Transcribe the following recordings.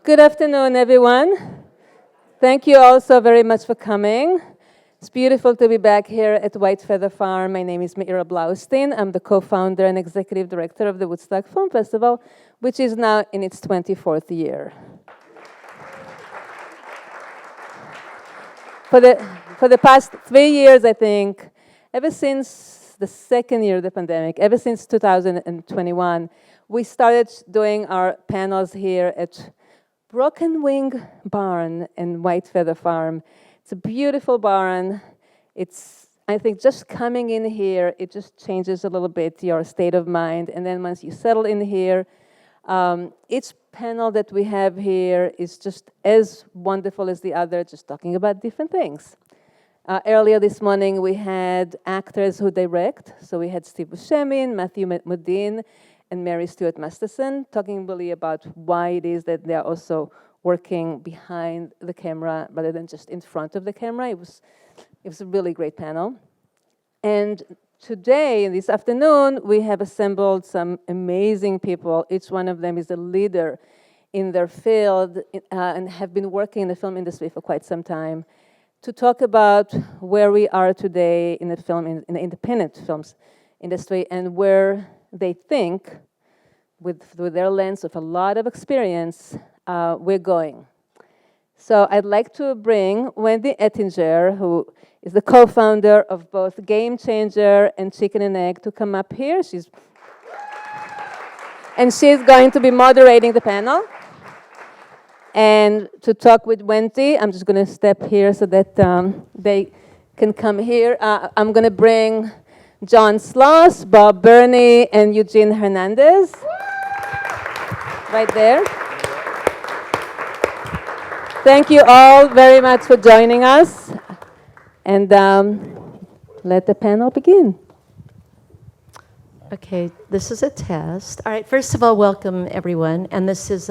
Good afternoon, everyone. Thank you all so very much for coming. It's beautiful to be back here at White Feather Farm. My name is Meira Blaustein. I'm the co-founder and executive director of the Woodstock Film Festival, which is now in its 24th year. For the past 3 years, I think, ever since the second year of the pandemic, ever since 2021, we started doing our panels here at Broken Wing Barn in White Feather Farm. It's a beautiful barn. It's, I think, just coming in here, it just changes a little bit your state of mind. And then once you settle in here, each panel that we have here is just as wonderful as the other, just talking about different things. Earlier this morning, we had actors who direct. So we had Steve Buscemi, Matthew Modine, and Mary Stuart Masterson, talking really about why it is that they're also working behind the camera rather than just in front of the camera. It was a really great panel. And today, this afternoon, we have assembled some amazing people. Each one of them is a leader in their field and have been working in the film industry for quite some time to talk about where we are today in the independent films industry and where they think, through their lens of a lot of experience, we're going. So I'd like to bring Wendy Ettinger, who is the co-founder of both Game Changer and Chicken and Egg, to come up here. She's going to be moderating the panel. And to talk with Wendy, I'm just going to step here so that they can come here. I'm going to bring John Sloss, Bob Berney, and Eugene Hernandez. Right there. Thank you all very much for joining us. And let the panel begin. Okay, this is a test. All right, first of all, welcome everyone. And this is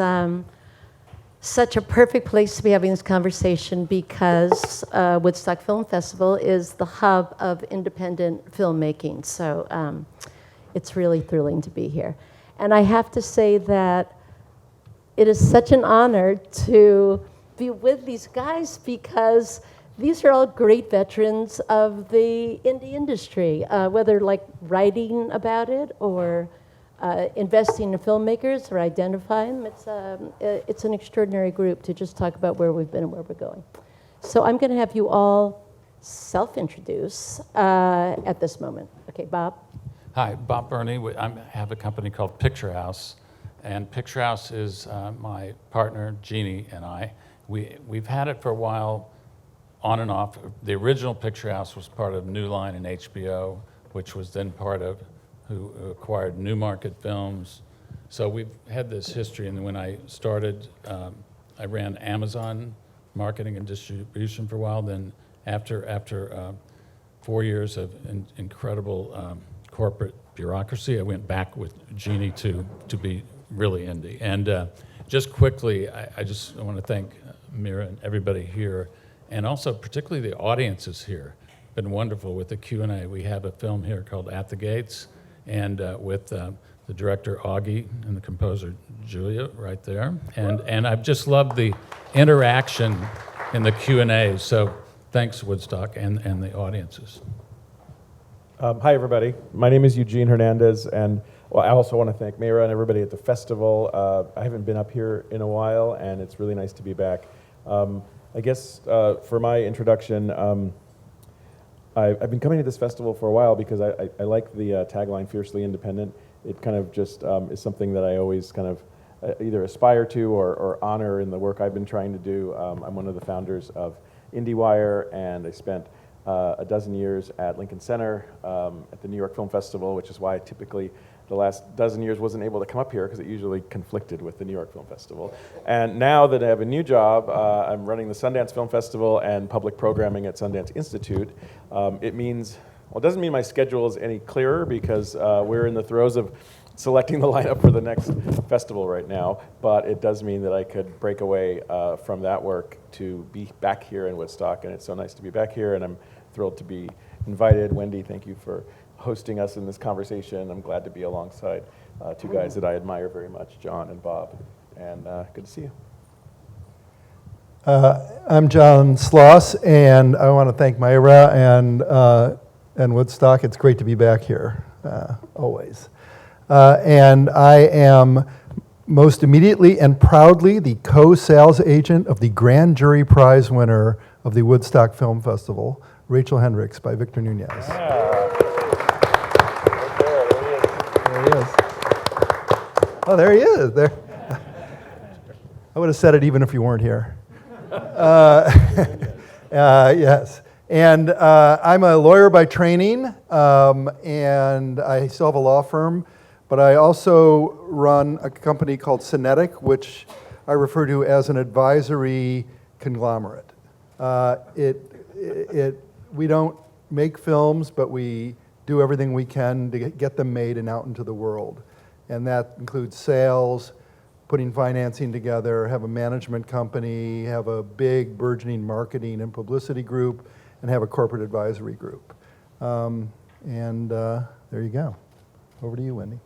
such a perfect place to be having this conversation because Woodstock Film Festival is the hub of independent filmmaking. So it's really thrilling to be here. And I have to say that it is such an honor to be with these guys because these are all great veterans of the indie industry, whether like writing about it or investing in filmmakers or identifying them. It's an extraordinary group to just talk about where we've been and where we're going. So I'm going to have you all self-introduce at this moment. Okay, Bob. Hi, Bob Berney. I have a company called Picture House, and Picture House is my partner, Jeannie, and I. We've had it for a while, on and off. The original Picture House was part of New Line and HBO, which was then part of who acquired Newmarket Films. So we've had this history, and when I started, I ran Amazon marketing and distribution for a while. Then after 4 years of incredible corporate bureaucracy, I went back with Jeannie to be really indie. And just quickly, I just want to thank Meira and everybody here, and also particularly the audiences here. Been wonderful with the Q&A. We have a film here called At the Gates, and with the director Augie and the composer Julia right there. And I've just loved the interaction in the Q&A. So thanks, Woodstock, and the audiences. Hi, everybody. My name is Eugene Hernandez, and I also want to thank Meira and everybody at the festival. I haven't been up here in a while, and it's really nice to be back. I guess for my introduction, I've been coming to this festival for a while because I like the tagline, Fiercely Independent. It kind of just is something that I always kind of either aspire to or honor in the work I've been trying to do. I'm one of the founders of Indiewire, and I spent a dozen years at Lincoln Center at the New York Film Festival, which is why I typically the last dozen years wasn't able to come up here because it usually conflicted with the New York Film Festival. And now that I have a new job, I'm running the Sundance Film Festival and public programming at Sundance Institute. It means, well, it doesn't mean my schedule is any clearer because we're in the throes of selecting the lineup for the next festival right now, but it does mean that I could break away from that work to be back here in Woodstock, and it's so nice to be back here, and I'm thrilled to be invited. Wendy, thank you for hosting us in this conversation. I'm glad to be alongside two guys that I admire very much, John and Bob, and good to see you. I'm John Sloss, and I want to thank Myra and Woodstock. It's great to be back here, always. And I am most immediately and proudly the co-sales agent of the Grand Jury Prize winner of the Woodstock Film Festival, Rachel Hendricks by Victor Nunez. There he is. Oh, there he is. There. I would have said it even if you weren't here. Yes. And I'm a lawyer by training, and I still have a law firm, but I also run a company called Cinetic, which I refer to as an advisory conglomerate. We don't make films, but we do everything we can to get them made and out into the world. And that includes sales, putting financing together, have a management company, have a big burgeoning marketing and publicity group, and have a corporate advisory group. There you go. Over to you, Wendy.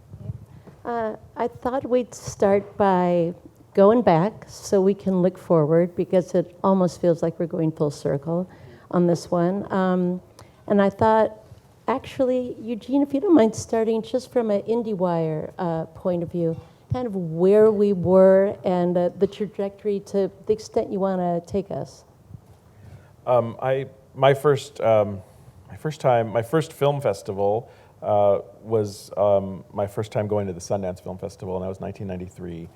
I thought we'd start by going back so we can look forward, because it almost feels like we're going full circle on this one. And I thought, actually, Eugene, if you don't mind starting just from an Indiewire point of view, kind of where we were and the trajectory to the extent you want to take us. My first film festival was my first time going to the Sundance Film Festival, and that was 1993.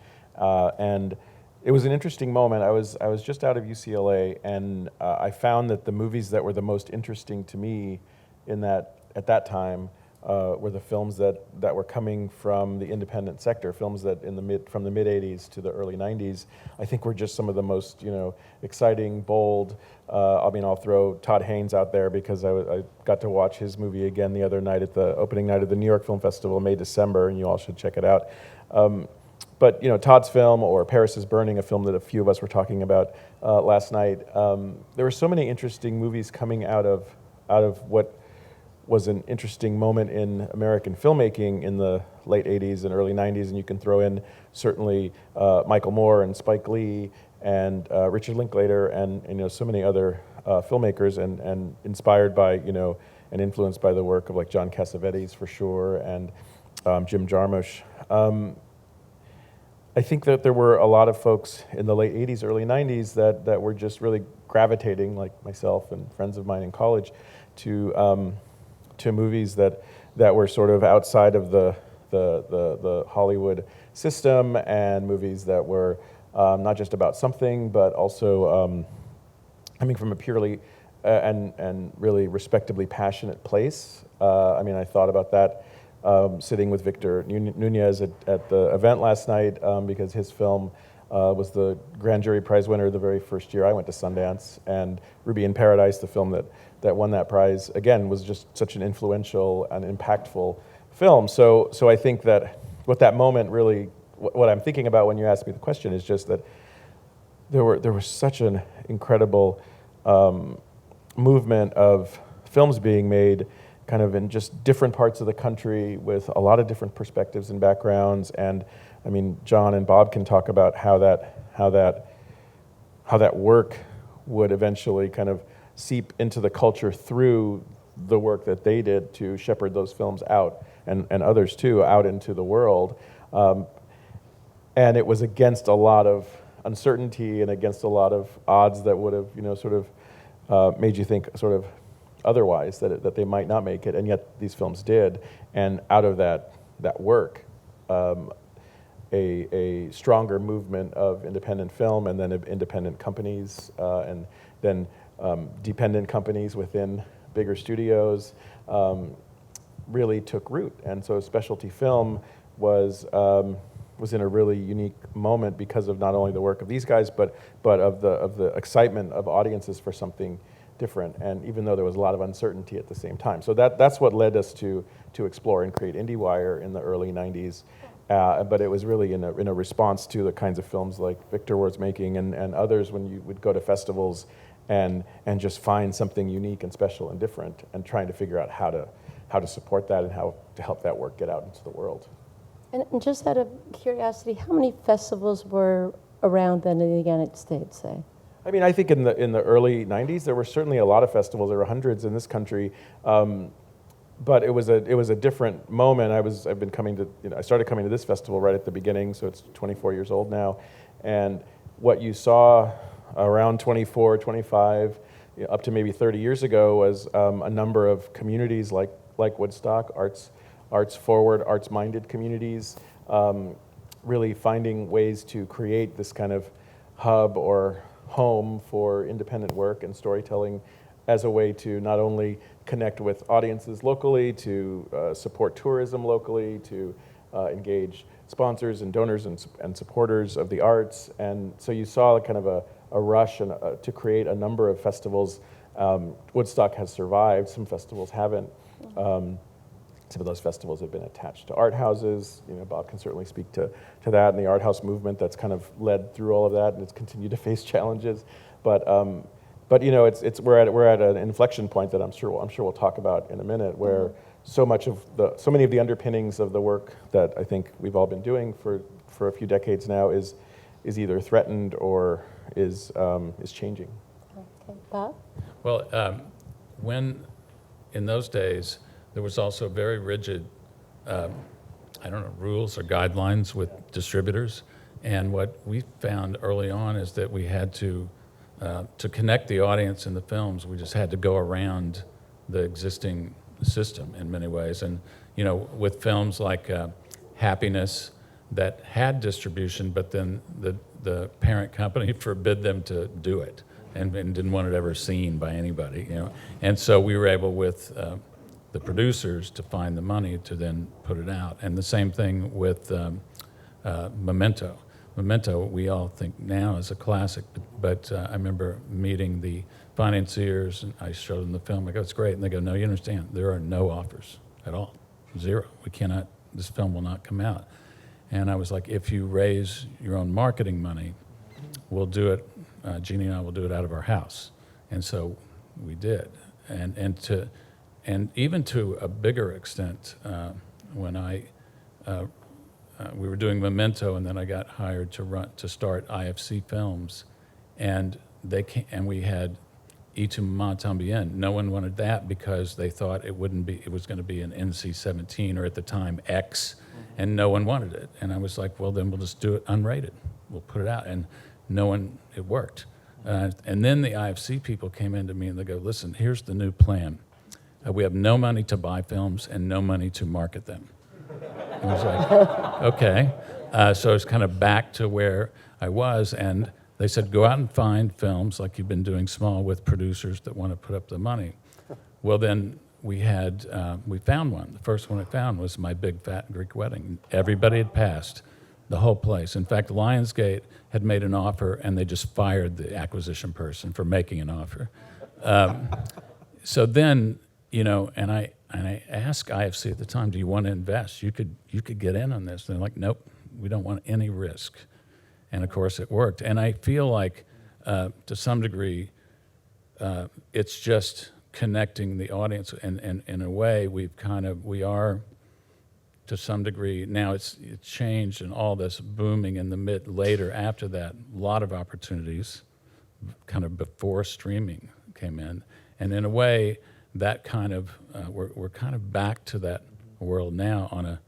And it was an interesting moment. I was just out of UCLA, and I found that the movies that were the most interesting to me at that time were the films that were coming from the independent sector, films that from the mid 80s to the early 90s, I think were just some of the most exciting, bold. I'll throw Todd Haynes out there because I got to watch his movie again the other night at the opening night of the New York Film Festival, May, December, and you all should check it out. But Todd's film, or Paris is Burning, a film that a few of us were talking about last night. There were so many interesting movies coming out of what was an interesting moment in American filmmaking in the late 80s and early 90s, and you can throw in certainly Michael Moore and Spike Lee and Richard Linklater and so many other filmmakers, and inspired by and influenced by the work of like John Cassavetes for sure, and Jim Jarmusch. I think that there were a lot of folks in the late 80s, early 90s that were just really gravitating, like myself and friends of mine in college, to movies that were sort of outside of the Hollywood system, and movies that were not just about something, but also coming from a purely and really respectably passionate place. I thought about that sitting with Victor Nunez at the event last night, because his film was the Grand Jury Prize winner the very first year I went to Sundance, and Ruby in Paradise, the film that won that prize, again, was just such an influential and impactful film. So I think that what that moment really, what I'm thinking about when you ask me the question is just that there was such an incredible movement of films being made kind of in just different parts of the country with a lot of different perspectives and backgrounds. And John and Bob can talk about how that work would eventually kind of seep into the culture through the work that they did to shepherd those films out, and others too, out into the world. And it was against a lot of uncertainty and against a lot of odds that would have, sort of made you think sort of otherwise, that they might not make it, and yet these films did. And out of that work, a stronger movement of independent film, and then of independent companies, and then dependent companies within bigger studios, really took root. And so specialty film was in a really unique moment because of not only the work of these guys, but of the excitement of audiences for something different, and even though there was a lot of uncertainty at the same time. So that's what led us to explore and create Indiewire in the early 90s. But it was really in a response to the kinds of films like Victor was making and others, when you would go to festivals and just find something unique and special and different, and trying to figure out how to support that and how to help that work get out into the world. And just out of curiosity, how many festivals were around then in the United States, say? I mean, I think in the early '90s there were certainly a lot of festivals. There were hundreds in this country, but it was a different moment. I've been coming to, I started coming to this festival right at the beginning, so it's 24 years old now, and what you saw around 24, 25, up to maybe 30 years ago was a number of communities like Woodstock, arts forward, arts minded communities, really finding ways to create this kind of hub or home for independent work and storytelling as a way to not only connect with audiences locally, to support tourism locally, to engage sponsors and donors and supporters of the arts. And so you saw kind of a rush to create a number of festivals. Woodstock has survived, some festivals haven't. Some of those festivals have been attached to art houses. Bob can certainly speak to that, and the art house movement that's kind of led through all of that, and it's continued to face challenges. But we're at an inflection point that I'm sure we'll talk about in a minute, where so many of the underpinnings of the work that I think we've all been doing for a few decades now is either threatened or is changing. Okay, Bob? Well, when in those days, there was also very rigid, rules or guidelines with distributors. And what we found early on is that we had to connect the audience in the films, we just had to go around the existing system in many ways. And, with films like Happiness that had distribution, but then the parent company forbid them to do it and didn't want it ever seen by anybody, And so we were able with the producers to find the money to then put it out. And the same thing with Memento. Memento, we all think now is a classic, but I remember meeting the financiers, and I showed them the film. I go, it's great. And they go, no, you understand, there are no offers at all. Zero. This film will not come out. And I was like, if you raise your own marketing money, we'll do it, Jeannie and I will do it out of our house. And so we did. And even to a bigger extent, when we were doing Memento, and then I got hired to start IFC Films, and we had Y tu Maman Tambien. No one wanted that because they thought it was going to be an NC-17 or at the time X, and no one wanted it. And I was like, well, then we'll just do it unrated. We'll put it out, and it worked. And then the IFC people came in to me and they go, listen, here's the new plan. We have no money to buy films and no money to market them. And I was like, okay. So it's kind of back to where I was, and they said, go out and find films like you've been doing small with producers that want to put up the money. Well, then we found one. The first one I found was My Big Fat Greek Wedding. Everybody had passed, the whole place. In fact, Lionsgate had made an offer, and they just fired the acquisition person for making an offer. So then, and I asked IFC at the time, do you want to invest? You could get in on this. And they're like, nope, we don't want any risk. And of course it worked. And I feel like, to some degree, it's just connecting the audience. And in a way, we are, to some degree, now it's changed and all this booming in the later after that, a lot of opportunities kind of before streaming came in. And in a way, that kind of, we're kind of back to that world now on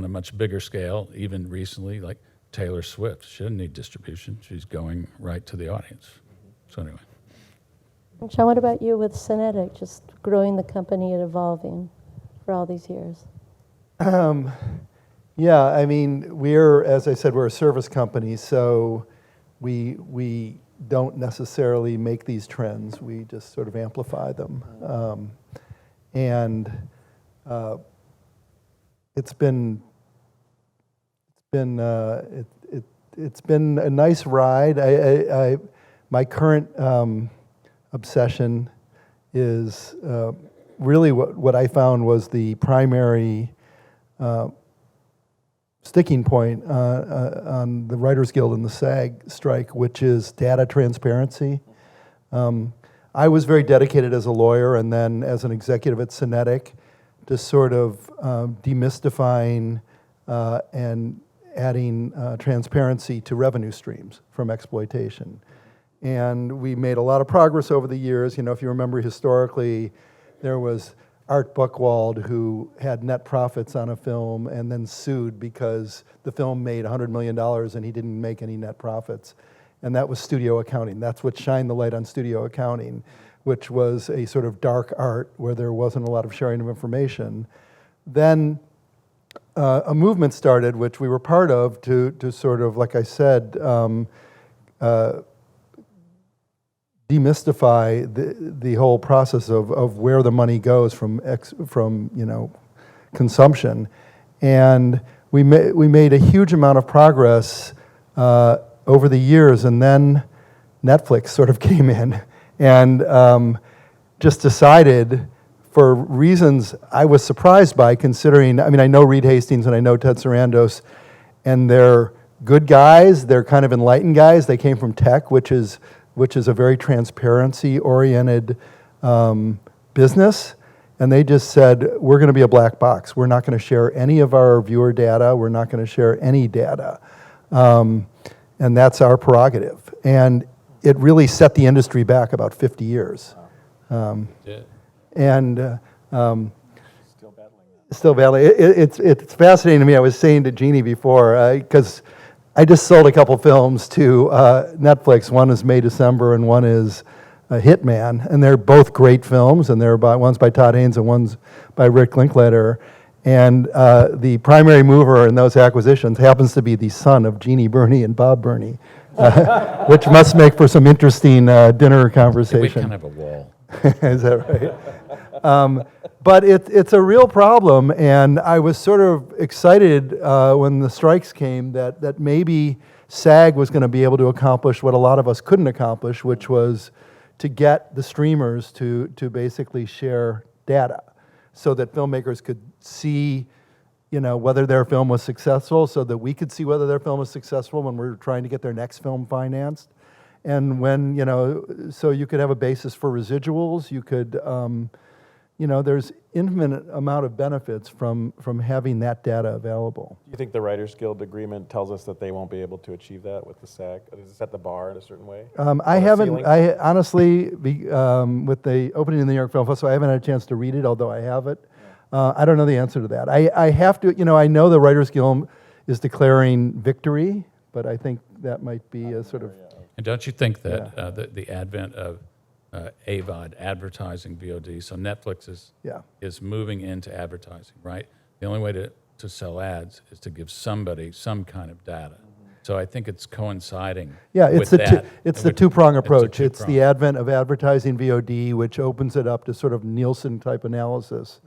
a much bigger scale, even recently, like Taylor Swift. She doesn't need distribution. She's going right to the audience. So anyway. And Sean, what about you with Cinetic, just growing the company and evolving for all these years? Yeah, I mean, as I said, we're a service company, so we don't necessarily make these trends. We just sort of amplify them. It's been a nice ride. My current obsession is really what I found was the primary sticking point on the Writers Guild and the SAG strike, which is data transparency. I was very dedicated as a lawyer and then as an executive at Cinetic to sort of demystifying and adding transparency to revenue streams from exploitation. And we made a lot of progress over the years. You know, if you remember historically, there was Art Buchwald, who had net profits on a film and then sued because the film made $100 million and he didn't make any net profits. And that was studio accounting. That's what shined the light on studio accounting, which was a sort of dark art where there wasn't a lot of sharing of information. Then a movement started, which we were part of, to sort of, like I said, demystify the whole process of where the money goes from you know, consumption. And we made a huge amount of progress over the years, and then Netflix sort of came in and just decided, for reasons I was surprised by, considering, I mean, I know Reed Hastings and I know Ted Sarandos, and they're good guys, they're kind of enlightened guys. They came from tech, which is a very transparency-oriented business, and they just said, we're going to be a black box. We're not going to share any of our viewer data. We're not going to share any data, and that's our prerogative. And it really set the industry back about 50 years. And still battling. It's fascinating to me. I was saying to Jeannie before, because I just sold a couple films to Netflix. One is May December, and one is Hitman, and they're both great films. And one's by Todd Haynes and one's by Rick Linklater. And the primary mover in those acquisitions happens to be the son of Jeannie Berney and Bob Berney, which must make for some interesting dinner conversation. We kind of have a wall. Is that right? But it's a real problem, and I was sort of excited when the strikes came that maybe SAG was going to be able to accomplish what a lot of us couldn't accomplish, which was to get the streamers to basically share data so that filmmakers could see, you know, whether their film was successful, so that we could see whether their film was successful when we're trying to get their next film financed. And when, you know, so you could have a basis for residuals, you could, you know, there's infinite amount of benefits from having that data available. Do you think the Writers Guild agreement tells us that they won't be able to achieve that with the SAG? Does it set the bar in a certain way? I honestly, with the opening in the New York Film Festival, I haven't had a chance to read it, although I have it. I don't know the answer to that. I have to, you know, I know the Writers Guild is declaring victory, but I think that might be a sort of... And don't you think that the advent of AVOD, advertising VOD, so Netflix is moving into advertising, right? The only way to sell ads is to give somebody some kind of data. So I think it's coinciding with that. It's the two-prong approach. It's the advent of advertising VOD, which opens it up to sort of Nielsen-type analysis.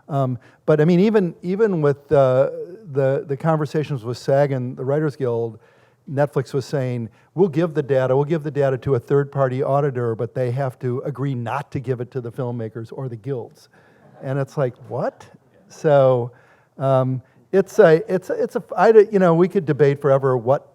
But I mean, even with the conversations with SAG and the Writers Guild, Netflix was saying, we'll give the data to a third-party auditor, but they have to agree not to give it to the filmmakers or the guilds. And it's like, what? So you know, we could debate forever what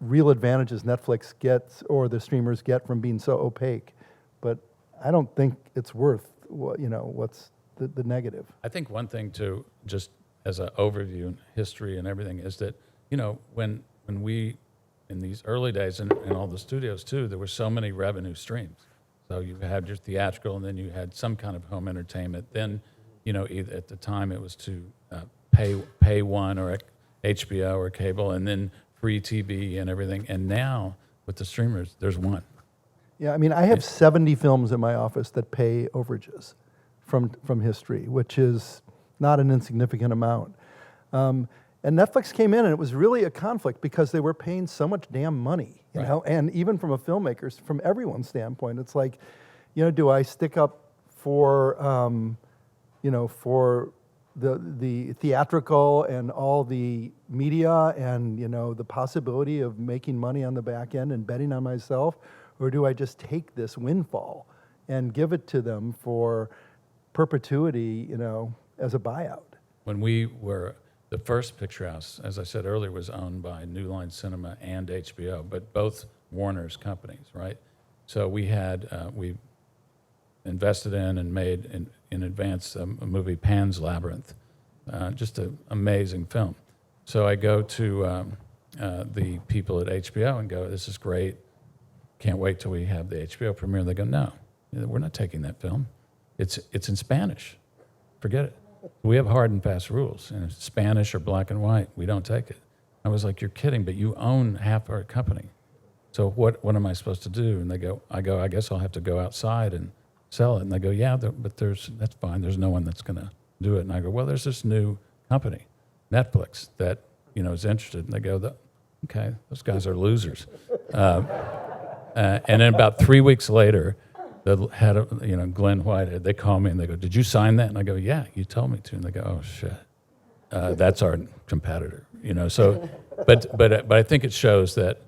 real advantages Netflix gets or the streamers get from being so opaque, but I don't think it's worth, you know, what's the negative. I think one thing to, just as an overview in history and everything, is that, you know, when we, in these early days, and all the studios too, there were so many revenue streams. So you had your theatrical, and then you had some kind of home entertainment. Then, you know, at the time it was to pay one or HBO or cable, and then free TV and everything. And now with the streamers, there's one. Yeah, I mean, I have 70 films in my office that pay overages from history, which is not an insignificant amount. And Netflix came in, and it was really a conflict because they were paying so much damn money, you know. And even from a filmmaker's, from everyone's standpoint, it's like, you know, do I stick up for, you know, for the theatrical and all the media and, you know, the possibility of making money on the back end and betting on myself, or do I just take this windfall and give it to them for perpetuity, you know, as a buyout? When we were, the first Picture House, as I said earlier, was owned by New Line Cinema and HBO, but both Warner's companies, right? So we had, we invested in and made in advance a movie, Pan's Labyrinth, just an amazing film. So I go to the people at HBO and go, this is great. can't wait till we have the HBO premiere. They go, no, we're not taking that film. It's in Spanish. Forget it. We have hard and fast rules. And if it's Spanish or black and white, we don't take it. I was like, you're kidding, but you own half our company. So what am I supposed to do? And I guess I'll have to go outside and sell it. And they go, yeah, but that's fine. There's no one that's going to do it. And I go, well, there's this new company, Netflix, that is interested. And they go, okay, those guys are losers. And then about 3 weeks later, the head of, Glenn Whitehead, they call me and they go, did you sign that? And I go, yeah, you told me to. And they go, oh, shit. That's our competitor, So, but I think it shows that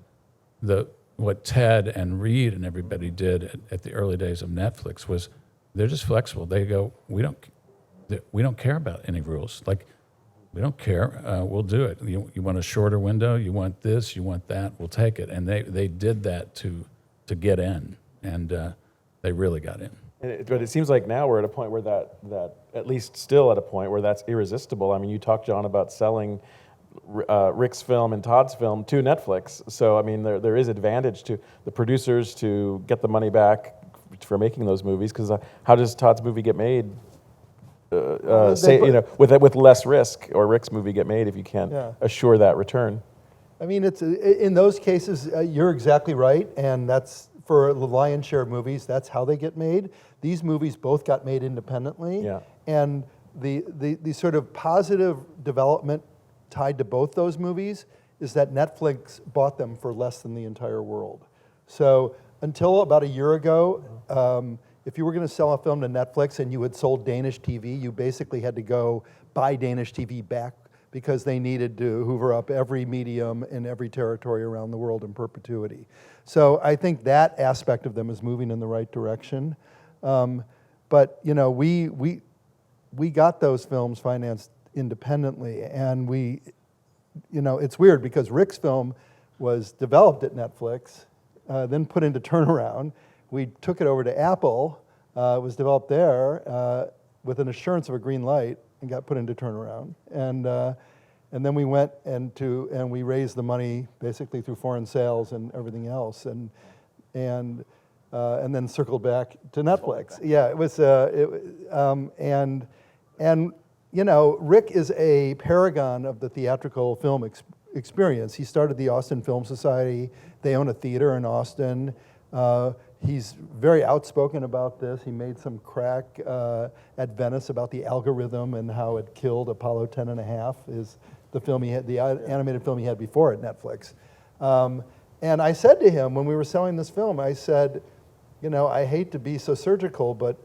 what Ted and Reed and everybody did at the early days of Netflix was they're just flexible. They go, we don't care about any rules. Like, we don't care. We'll do it. You want a shorter window? You want this? You want that? We'll take it. And they did that to get in, and they really got in. But it seems like now we're at a point where that at least still at a point where that's irresistible. I mean, you talked, John, about selling Rick's film and Todd's film to Netflix. So, I mean, there is advantage to the producers to get the money back for making those movies, because how does Todd's movie get made? With less risk, or Rick's movie get made if you can't assure that return? I mean, it's in those cases, you're exactly right, and that's for the lion's share of movies. That's how they get made. These movies both got made independently, and the sort of positive development tied to both those movies is that Netflix bought them for less than the entire world. So until about a year ago, if you were going to sell a film to Netflix and you had sold Danish TV, you basically had to go buy Danish TV back, because they needed to hoover up every medium in every territory around the world in perpetuity. So I think that aspect of them is moving in the right direction. But we got those films financed independently, and it's weird because Rick's film was developed at Netflix, then put into turnaround. We took it over to Apple. It was developed there with an assurance of a green light, and got put into turnaround. And then we went and we raised the money basically through foreign sales and everything else, and then circled back to Netflix. Yeah, it was Rick is a paragon of the theatrical film experience. He started the Austin Film Society. They own a theater in Austin. He's very outspoken about this. He made some crack at Venice about the algorithm and how it killed Apollo 10 and a half, is the film he had, the animated film he had before at Netflix. And I said to him when we were selling this film, I said, I hate to be so surgical, but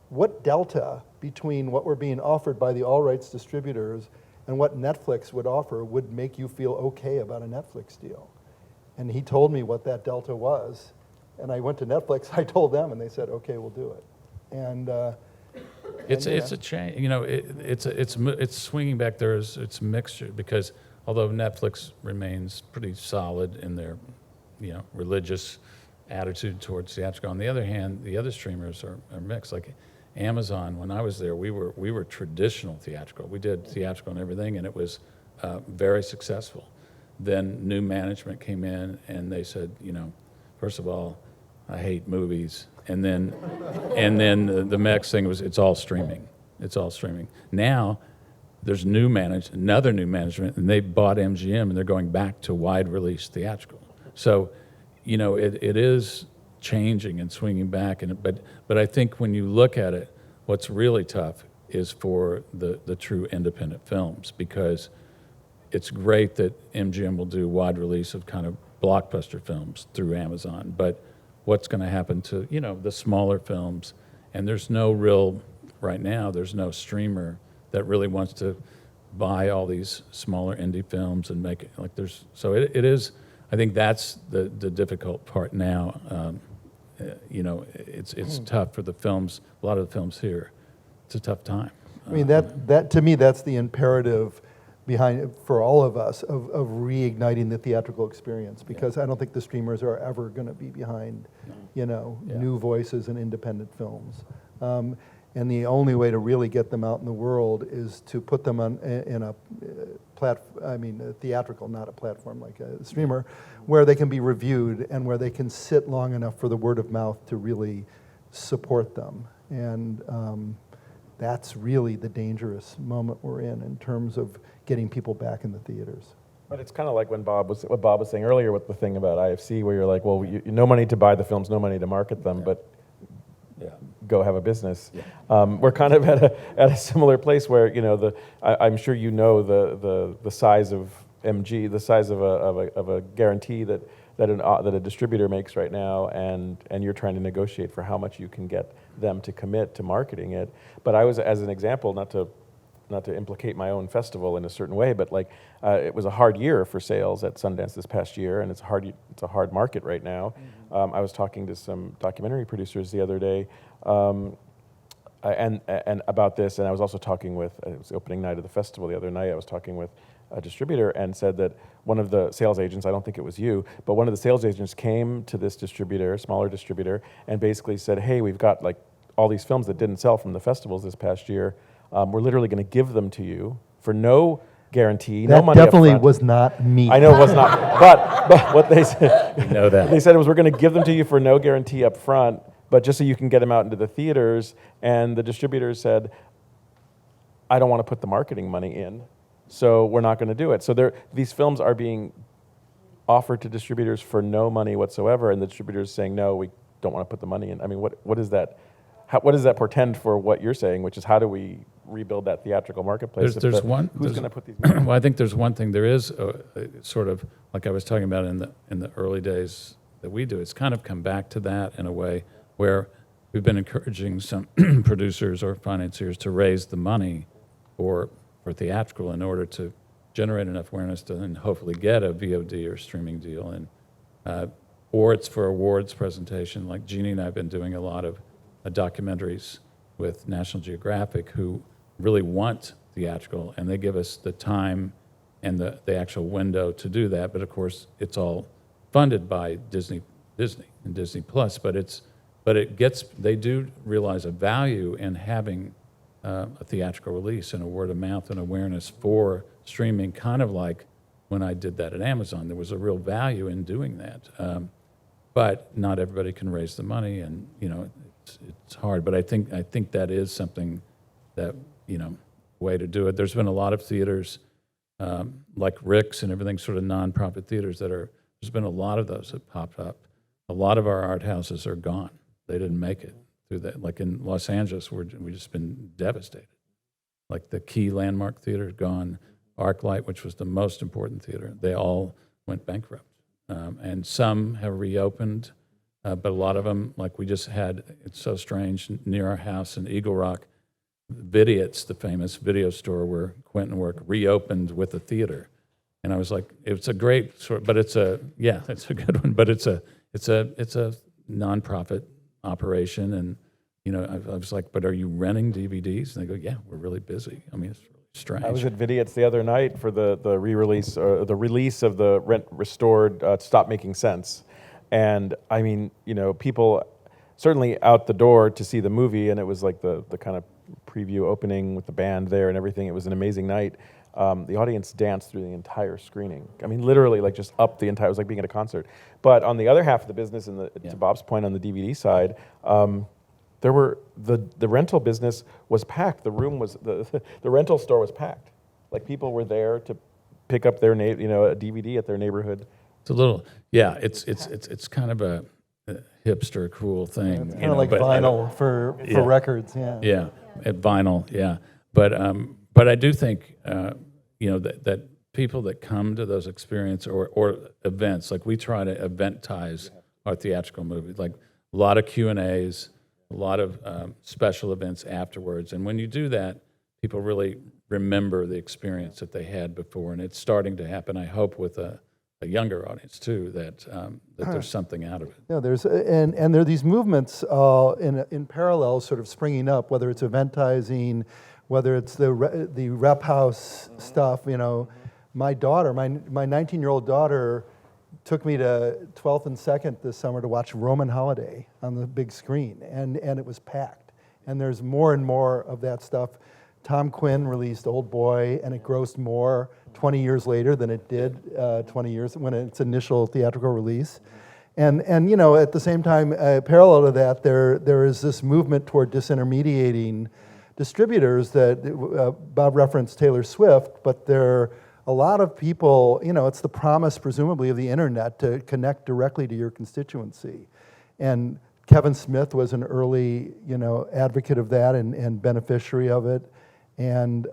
what delta between what we're being offered by the all rights distributors and what Netflix would offer would make you feel okay about a Netflix deal? And he told me what that delta was. And I went to Netflix, I told them, and they said, okay, we'll do it. And it's a change. It's swinging back there. It's a mixture, because although Netflix remains pretty solid in their religious attitude towards theatrical, on the other hand, the other streamers are mixed. Like Amazon, when I was there, we were traditional theatrical. We did theatrical and everything, and it was very successful. Then new management came in, and they said, first of all, I hate movies, and then the next thing was it's all streaming. It's all streaming. Now there's another new management, and they bought MGM, and they're going back to wide release theatrical. So, it is changing and swinging back, but I think when you look at it, what's really tough is for the true independent films, because it's great that MGM will do wide release of kind of blockbuster films through Amazon, but what's going to happen to the smaller films? And there's no streamer that really wants to buy all these smaller indie films and make it like there's. So it is. I think that's the difficult part now. It's tough for the films. A lot of the films here, it's a tough time. I mean, that to me, that's the imperative behind, for all of us, of reigniting the theatrical experience, because I don't think the streamers are ever going to be behind, new voices and independent films. And the only way to really get them out in the world is to put them on in a a theatrical, not a platform like a streamer, where they can be reviewed and where they can sit long enough for the word of mouth to really support them. And that's really the dangerous moment we're in terms of getting people back in the theaters. But it's kind of like what Bob was saying earlier with the thing about IFC, where you're like, well, no money to buy the films, no money to market them, but go have a business. We're kind of at a similar place where, you know, I'm sure you know the size of MG, the size of a guarantee that a distributor makes right now, and you're trying to negotiate for how much you can get them to commit to marketing it. But I was, as an example, not to implicate my own festival in a certain way, but like it was a hard year for sales at Sundance this past year, and it's a hard market right now. I was talking to some documentary producers the other day, and about this, and I was also talking with, it was the opening night of the festival the other night, I was talking with a distributor and said that one of the sales agents, I don't think it was you, but one of the sales agents came to this distributor, smaller distributor, and basically said, hey, we've got like all these films that didn't sell from the festivals this past year. We're literally going to give them to you for no guarantee, no money That definitely up front. was not me. I know it was not, but what they said, You know that. they said it was, we're going to give them to you for no guarantee up front, but just so you can get them out into the theaters. And the distributor said, I don't want to put the marketing money in, so we're not going to do it. So these films are being offered to distributors for no money whatsoever, and the distributors saying, no, we don't want to put the money in. I mean, what is that? What does that portend for what you're saying, which is how do we rebuild that theatrical marketplace? Who's going to put these? Well, I think there's one thing. There is a sort of, like I was talking about in the early days that we do. It's kind of come back to that in a way where we've been encouraging some producers or financiers to raise the money for theatrical in order to generate enough awareness to then hopefully get a VOD or streaming deal, and or it's for awards presentation. Like Jeannie and I have been doing a lot of documentaries with National Geographic, who really want theatrical, and they give us the time and the actual window to do that. But of course, it's all funded by Disney and Disney Plus. They do realize a value in having a theatrical release and a word of mouth and awareness for streaming. Kind of like when I did that at Amazon, there was a real value in doing that. But not everybody can raise the money, and you know. It's hard, but I think that is something that, you know, way to do it. There's been a lot of theaters, like Rick's and everything, sort of nonprofit theaters there's been a lot of those that popped up. A lot of our art houses are gone. They didn't make it through that. Like in Los Angeles, we've just been devastated. Like the Key Landmark Theater is gone. ArcLight, which was the most important theater, they all went bankrupt. And some have reopened. But a lot of them, like we just had, it's so strange, near our house in Eagle Rock, Vidiot's, the famous video store where Quentin worked, reopened with a theater. And I was like, it's a great sort, but it's a good one, but it's a nonprofit operation. And, you know, I was like, but are you renting DVDs? And they go, yeah, we're really busy. I mean, it's really strange. I was at Vidiot's the other night for the re-release, or the release of the restored Stop Making Sense. And I mean, you know, people certainly out the door to see the movie, and it was like the kind of preview opening with the band there and everything. It was an amazing night. The audience danced through the entire screening. I mean, literally, like just up the entire. It was like being at a concert. But on the other half of the business, to Bob's point on the DVD side, there were the rental business was packed. The room was the rental store was packed. Like people were there to pick up their a DVD at their neighborhood. It's a little, it's kind of a hipster cool thing. It's kind of like vinyl for records, yeah. Yeah, at vinyl, yeah. But I do think, that people that come to those experiences or events, like we try to eventize our theatrical movies, like a lot of Q&As, a lot of special events afterwards. And when you do that, people really remember the experience that they had before. And it's starting to happen, I hope, with a younger audience too, that there's something out of it. Yeah, and there are these movements in parallel, sort of springing up. Whether it's eventizing, whether it's the rep house stuff. You know, my daughter, my 19-year-old daughter, took me to 12th and 2nd this summer to watch Roman Holiday on the big screen, and it was packed. And there's more and more of that stuff. Tom Quinn released Old Boy, and it grossed more 20 years later than it did 20 years when its initial theatrical release. And you know, at the same time, parallel to that, there is this movement toward disintermediating distributors that Bob referenced Taylor Swift, but there are a lot of people, you know, it's the promise presumably of the internet to connect directly to your constituency. And Kevin Smith was an early, you know, advocate of that and beneficiary of it. And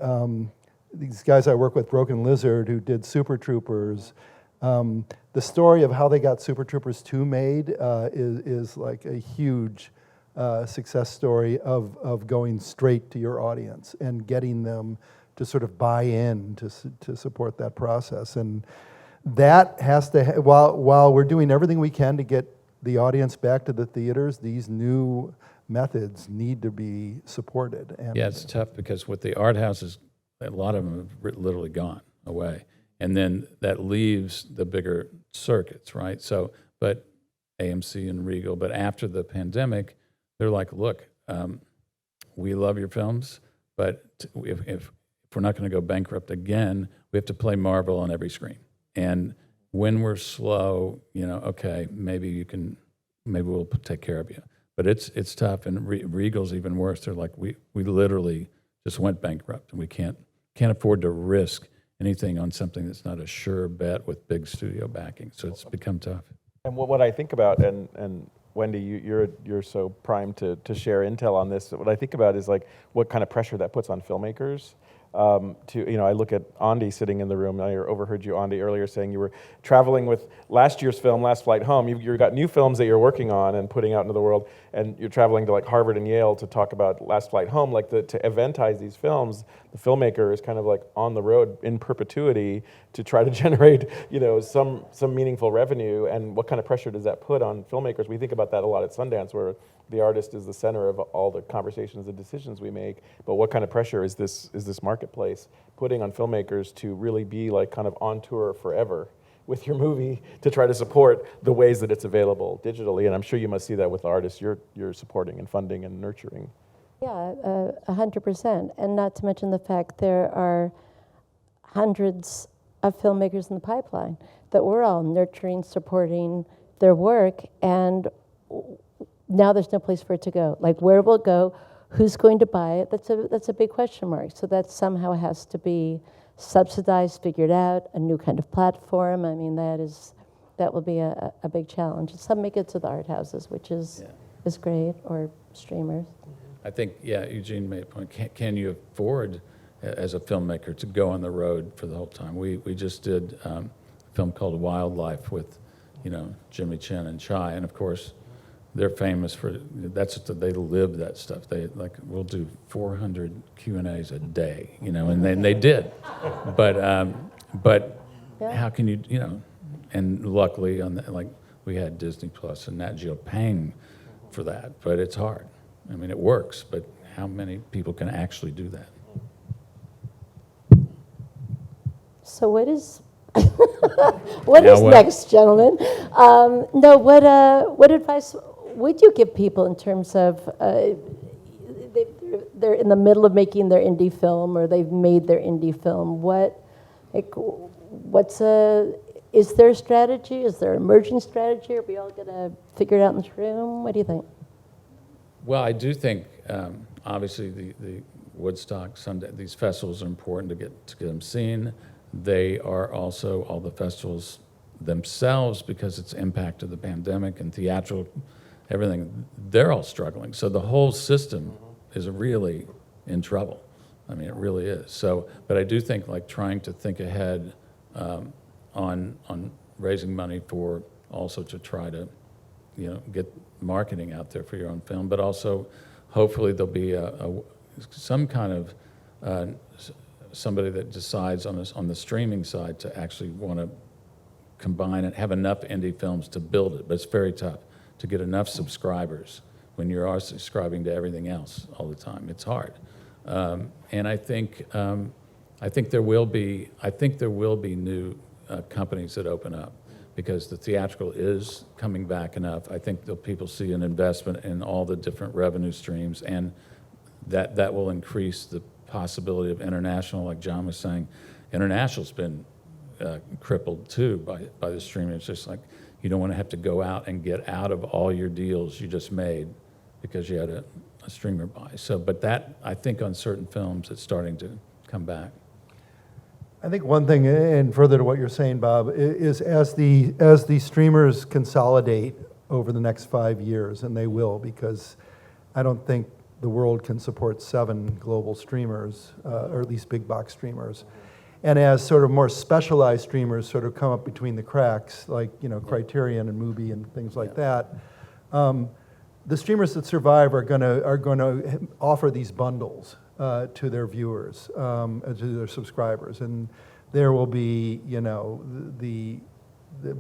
these guys I work with, Broken Lizard, who did Super Troopers, the story of how they got Super Troopers 2 made is like a huge success story of going straight to your audience and getting them to sort of buy in to support that process. And that has to, while we're doing everything we can to get the audience back to the theaters, these new methods need to be supported. And Yeah, it's tough because with the art houses, a lot of them have literally gone away. And then that leaves the bigger circuits, right? So, but AMC and Regal, but after the pandemic, they're like, look, we love your films, but if we're not going to go bankrupt again, we have to play Marvel on every screen. And when we're slow, you know, okay, maybe we'll take care of you. But it's tough, and Regal's even worse. They're like, we literally just went bankrupt, and we can't afford to risk anything on something that's not a sure bet with big studio backing. So it's become tough. And what I think about, and Wendy, you're so primed to share intel on this. What I think about is like what kind of pressure that puts on filmmakers. I look at Andy sitting in the room. I overheard you, Andy, earlier saying you were traveling with last year's film, Last Flight Home. You've got new films that you're working on and putting out into the world, and you're traveling to like Harvard and Yale to talk about Last Flight Home. Like to eventize these films, the filmmaker is kind of like on the road in perpetuity to try to generate, you know, some meaningful revenue. And what kind of pressure does that put on filmmakers? We think about that a lot at Sundance, where the artist is the center of all the conversations and decisions we make. But what kind of pressure is this marketplace putting on filmmakers to really be like kind of on tour forever with your movie to try to support the ways that it's available digitally? And I'm sure you must see that with artists you're supporting and funding and nurturing. Yeah, 100%. And not to mention the fact there are hundreds of filmmakers in the pipeline that we're all nurturing, supporting their work, and now there's no place for it to go. Like, where will it go? Who's going to buy it? That's a big question mark. So that somehow has to be subsidized, figured out, a new kind of platform. I mean, that will be a big challenge. Some make it to the art houses, which is great, or streamers. I think, Eugene made a point. Can you afford, as a filmmaker, to go on the road for the whole time? We just did a film called Wildlife with, you know, Jimmy Chin and Chai, and of course, they're famous for they live that stuff. They we'll do 400 Q&As a day, you know, and they did, but how can you know? And luckily, we had Disney Plus and Nat Geo paying for that, but it's hard. I mean, it works, but how many people can actually do that? So what is next, gentlemen? What advice would you give people in terms of they're in the middle of making their indie film, or they've made their indie film? Is there a strategy? Is there an emerging strategy? Are we all gonna figure it out in this room? What do you think? Well, I do think obviously the Woodstock, Sundance, these festivals are important to get them seen. They are also all the festivals themselves, because it's impacted the pandemic and theatrical, everything. They're all struggling. So the whole system is really in trouble. I mean, it really is. So, but I do think like trying to think ahead on raising money for also to try to, you know, get marketing out there for your own film, but also hopefully there'll be some kind of somebody that decides on the streaming side to actually want to combine it, have enough indie films to build it. But it's very tough to get enough subscribers when you're subscribing to everything else all the time. It's hard, and I think there will be new companies that open up, because the theatrical is coming back enough. I think that people see an investment in all the different revenue streams, and that will increase the possibility of international, like John was saying. International's been crippled too by the streaming. It's just like you don't want to have to go out and get out of all your deals you just made because you had a streamer buy. So, but that, I think on certain films, it's starting to come back. I think one thing, and further to what you're saying, Bob, is as the streamers consolidate over the next 5 years, and they will, because I don't think the world can support 7 global streamers, or at least big box streamers. And as sort of more specialized streamers sort of come up between the cracks, like Criterion and Mubi and things like that, the streamers that survive are going to offer these bundles to their viewers, to their subscribers, and there will be the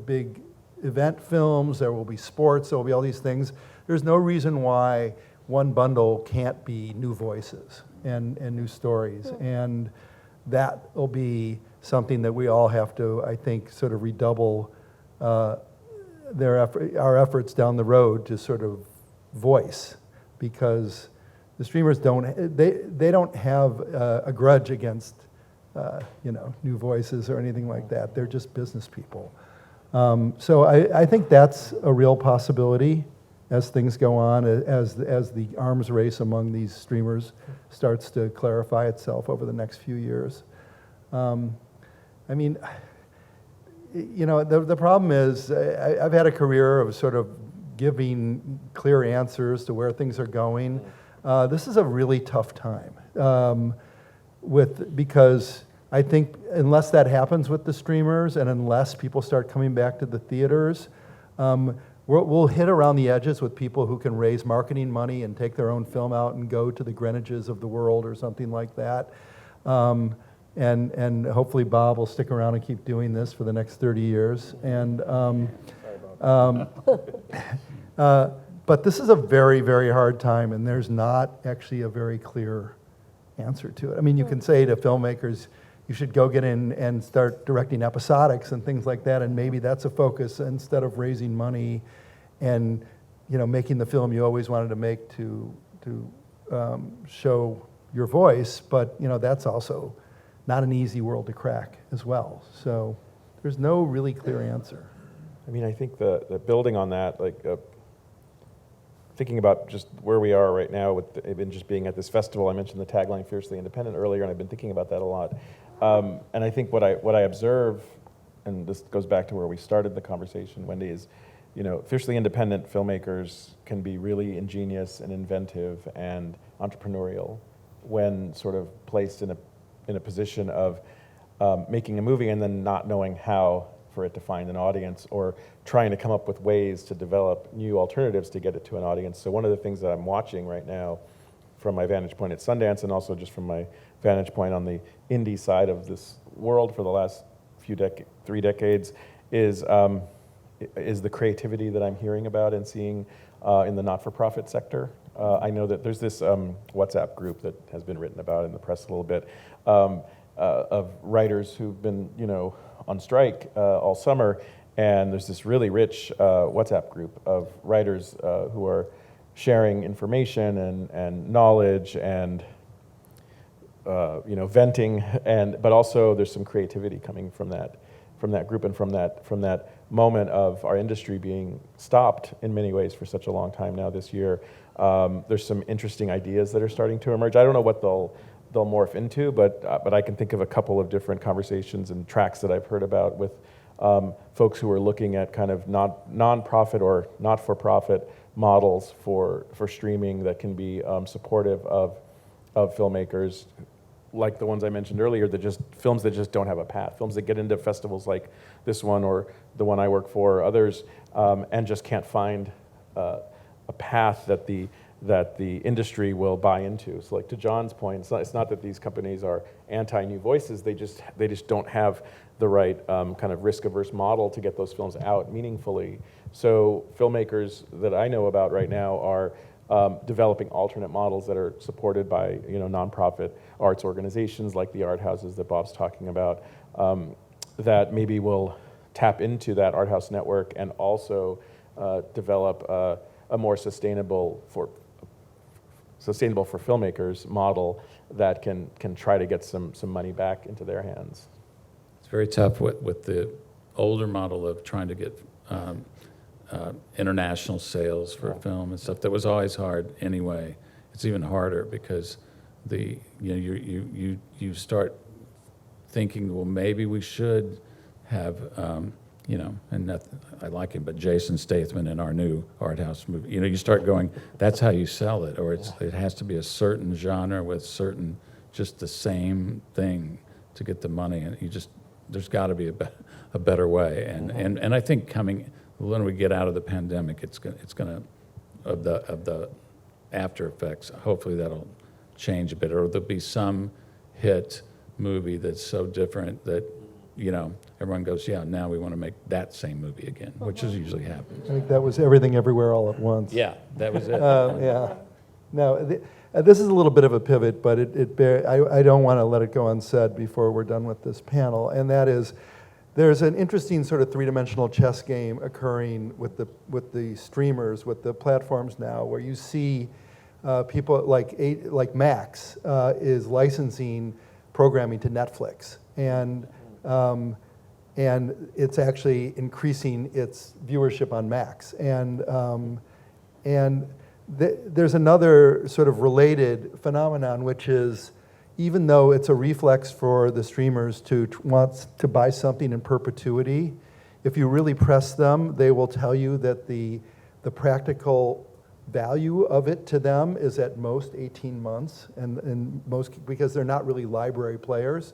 big event films, there will be sports, there will be all these things. There's no reason why one bundle can't be new voices and new stories, and that will be something that we all have to, I think, sort of redouble our efforts down the road to sort of voice, because the streamers don't have a grudge against new voices or anything like that. They're just business people. So I think that's a real possibility as things go on, as the arms race among these streamers starts to clarify itself over the next few years. I mean, the problem is I've had a career of sort of giving clear answers to where things are going. This is a really tough time because I think unless that happens with the streamers and unless people start coming back to the theaters, we'll hit around the edges with people who can raise marketing money and take their own film out and go to the Greenwiches of the world or something like that. And hopefully Bob will stick around and keep doing this for the next 30 years. And but this is a very, very hard time, and there's not actually a very clear answer to it. I mean, you can say to filmmakers, you should go get in and start directing episodics and things like that, and maybe that's a focus instead of raising money and making the film you always wanted to make to show your voice. But that's also not an easy world to crack as well. So there's no really clear answer. I mean, I think the building on that, thinking about just where we are right now with even just being at this festival, I mentioned the tagline "Fiercely Independent" earlier, and I've been thinking about that a lot. And I think what I observe, and this goes back to where we started the conversation, Wendy, is fiercely independent filmmakers can be really ingenious and inventive and entrepreneurial when sort of placed in a position of making a movie and then not knowing how for it to find an audience, or trying to come up with ways to develop new alternatives to get it to an audience. So one of the things that I'm watching right now from my vantage point at Sundance, and also just from my vantage point on the indie side of this world for the last 3 decades, is the creativity that I'm hearing about and seeing in the not-for-profit sector. I know that there's this WhatsApp group that has been written about in the press a little bit, of writers who've been on strike all summer, and there's this really rich WhatsApp group of writers who are sharing information and knowledge and venting, but also there's some creativity coming from that group and from that moment of our industry being stopped in many ways for such a long time now this year. There's some interesting ideas that are starting to emerge. I don't know what they'll morph into, but I can think of a couple of different conversations and tracks that I've heard about with folks who are looking at kind of non-profit or not-for-profit models for streaming that can be supportive of filmmakers, like the ones I mentioned earlier, films that just don't have a path, films that get into festivals like this one or the one I work for, or others, and just can't find a path that the industry will buy into. So, like to John's point, it's not that these companies are anti-new voices. They just don't have the right kind of risk-averse model to get those films out meaningfully. So filmmakers that I know about right now are developing alternate models that are supported by nonprofit arts organizations like the art houses that Bob's talking about, that maybe will tap into that art house network and also develop a more sustainable sustainable for filmmakers model that can try to get some money back into their hands. It's very tough with the older model of trying to get international sales for film and stuff. That was always hard anyway. It's even harder because you start thinking, well, maybe we should have, and nothing, I like him, but Jason Statham in our new art house movie. You start going, that's how you sell it, or it has to be a certain genre with just the same thing to get the money, and there's got to be a better way. And I think when we get out of the pandemic, it's gonna of the after effects. Hopefully that'll change a bit, or there'll be some hit movie that's so different that everyone goes, yeah, now we want to make that same movie again, which is usually happens. I think that was Everything Everywhere All at Once. Yeah, that was it. Yeah. No, this is a little bit of a pivot, but I don't want to let it go unsaid before we're done with this panel, and that is, there's an interesting sort of three-dimensional chess game occurring with the streamers, with the platforms now, where you see people like Max is licensing programming to Netflix, and it's actually increasing its viewership on Max, and there's another sort of related phenomenon, which is, even though it's a reflex for the streamers to want to buy something in perpetuity, if you really press them, they will tell you that the practical value of it to them is at most 18 months, and most, because they're not really library players.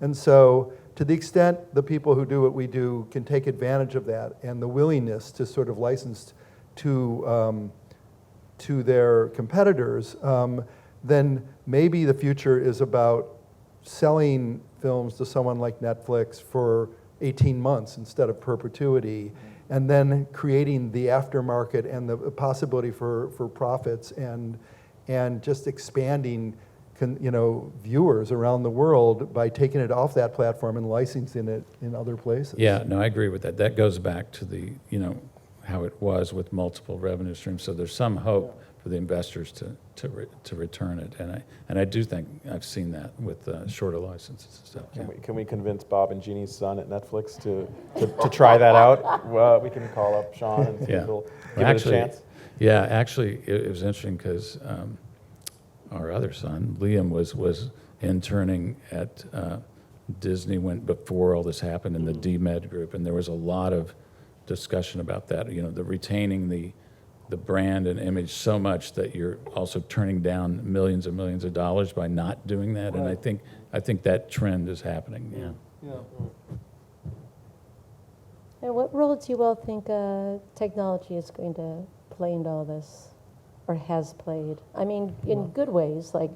And so to the extent the people who do what we do can take advantage of that, and the willingness to sort of license to their competitors, then maybe the future is about selling films to someone like Netflix for 18 months instead of perpetuity, and then creating the aftermarket and the possibility for profits, and just expanding viewers around the world by taking it off that platform and licensing it in other places. Yeah, no, I agree with that. That goes back to the, how it was with multiple revenue streams. So there's some hope for the investors to return it, and I do think I've seen that with shorter licenses and stuff. Can we convince Bob and Jeannie's son at Netflix to try that out? Well, we can call up Sean and see if he'll give it a chance. Yeah, actually, it was interesting because our other son, Liam, was interning at Disney before all this happened in the DMed group, and there was a lot of discussion about that. The retaining the brand and image so much that you're also turning down millions and millions of dollars by not doing that. Right. And I think that trend is happening. Yeah. And what role do you all think technology is going to play into all this, or has played? I mean, in good ways, like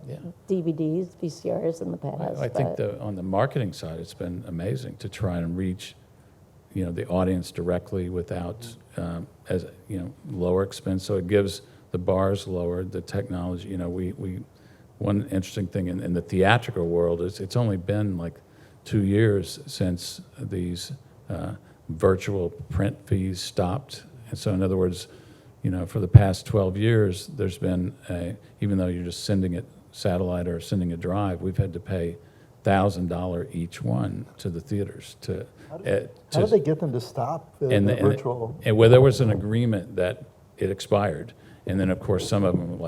DVDs, VCRs in the past. I think on the marketing side, it's been amazing to try and reach the audience directly without lower expense. So it gives the bars lower, the technology. One interesting thing in the theatrical world is it's only been like 2 years since these virtual print fees stopped. And so in other words, for the past 12 years, there's been even though you're just sending it satellite or sending a drive, we've had to pay $1,000 each one to the theaters how did they get them to stop the virtual? Well, there was an agreement that it expired, and then of course some of them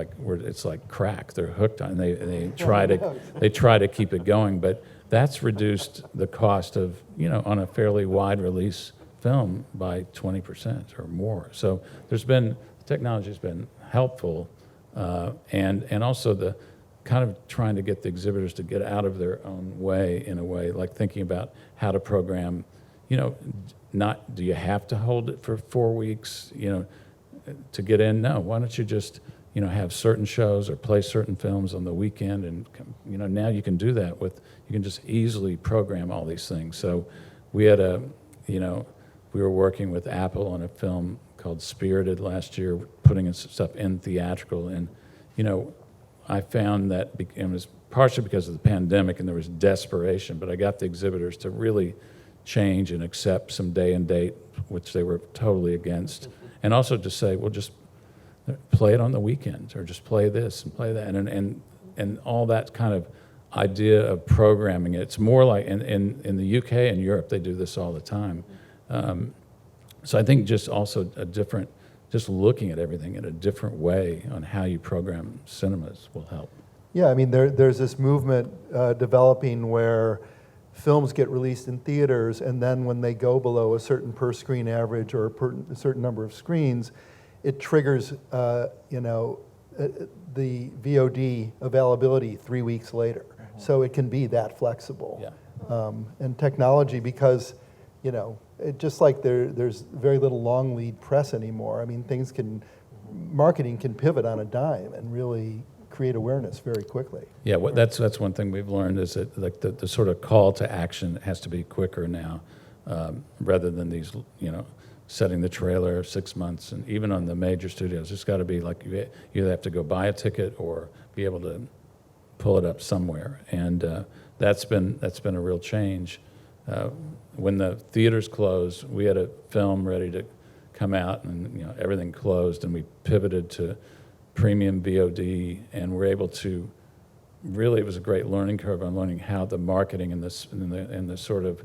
it's like crack. They're hooked on. They try to keep it going, but that's reduced the cost of on a fairly wide release film by 20% or more. So technology's been helpful, and also the kind of trying to get the exhibitors to get out of their own way in a way, like thinking about how to program, not do you have to hold it for 4 weeks, to get in? No, why don't you just, have certain shows or play certain films on the weekend, and, now you can do that you can just easily program all these things. So we had we were working with Apple on a film called Spirited last year, putting in stuff in theatrical, and, I found that it was partially because of the pandemic and there was desperation, but I got the exhibitors to really change and accept some day and date, which they were totally against. And also to say, well, just play it on the weekends, or just play this and play that, and all that kind of idea of programming. It's more like in the UK and Europe, they do this all the time. So I think just also just looking at everything in a different way on how you program cinemas will help. Yeah, I mean, there's this movement developing where films get released in theaters, and then when they go below a certain per screen average or a certain number of screens, it triggers, the VOD availability 3 weeks later. So it can be that flexible. Yeah. And technology, because, just like there's very little long lead press anymore. I mean, marketing can pivot on a dime and really create awareness very quickly. Yeah, that's one thing we've learned is that like the sort of call to action has to be quicker now, rather than these, setting the trailer 6 months. And even on the major studios, it's got to be like you either have to go buy a ticket or be able to pull it up somewhere. And that's been a real change. When the theaters closed, we had a film ready to come out, and everything closed, and we pivoted to premium VOD, and we're able to really, it was a great learning curve on learning how the marketing and the sort of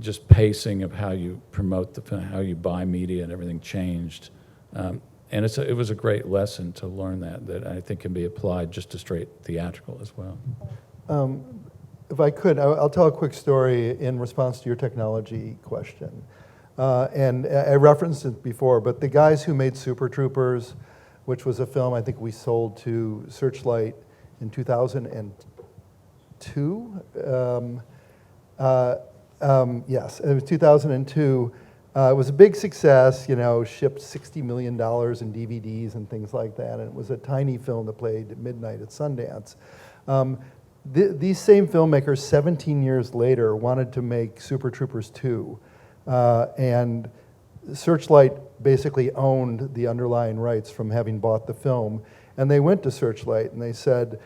just pacing of how you promote the film, how you buy media, and everything changed. And it was a great lesson to learn that I think can be applied just to straight theatrical as well. If I could, I'll tell a quick story in response to your technology question. And I referenced it before, but the guys who made Super Troopers, which was a film I think we sold to Searchlight in 2002. Yes, it was 2002. It was a big success, shipped $60 million in DVDs and things like that, and it was a tiny film that played at midnight at Sundance. These same filmmakers, 17 years later, wanted to make Super Troopers 2, and Searchlight basically owned the underlying rights from having bought the film, and they went to Searchlight and they said,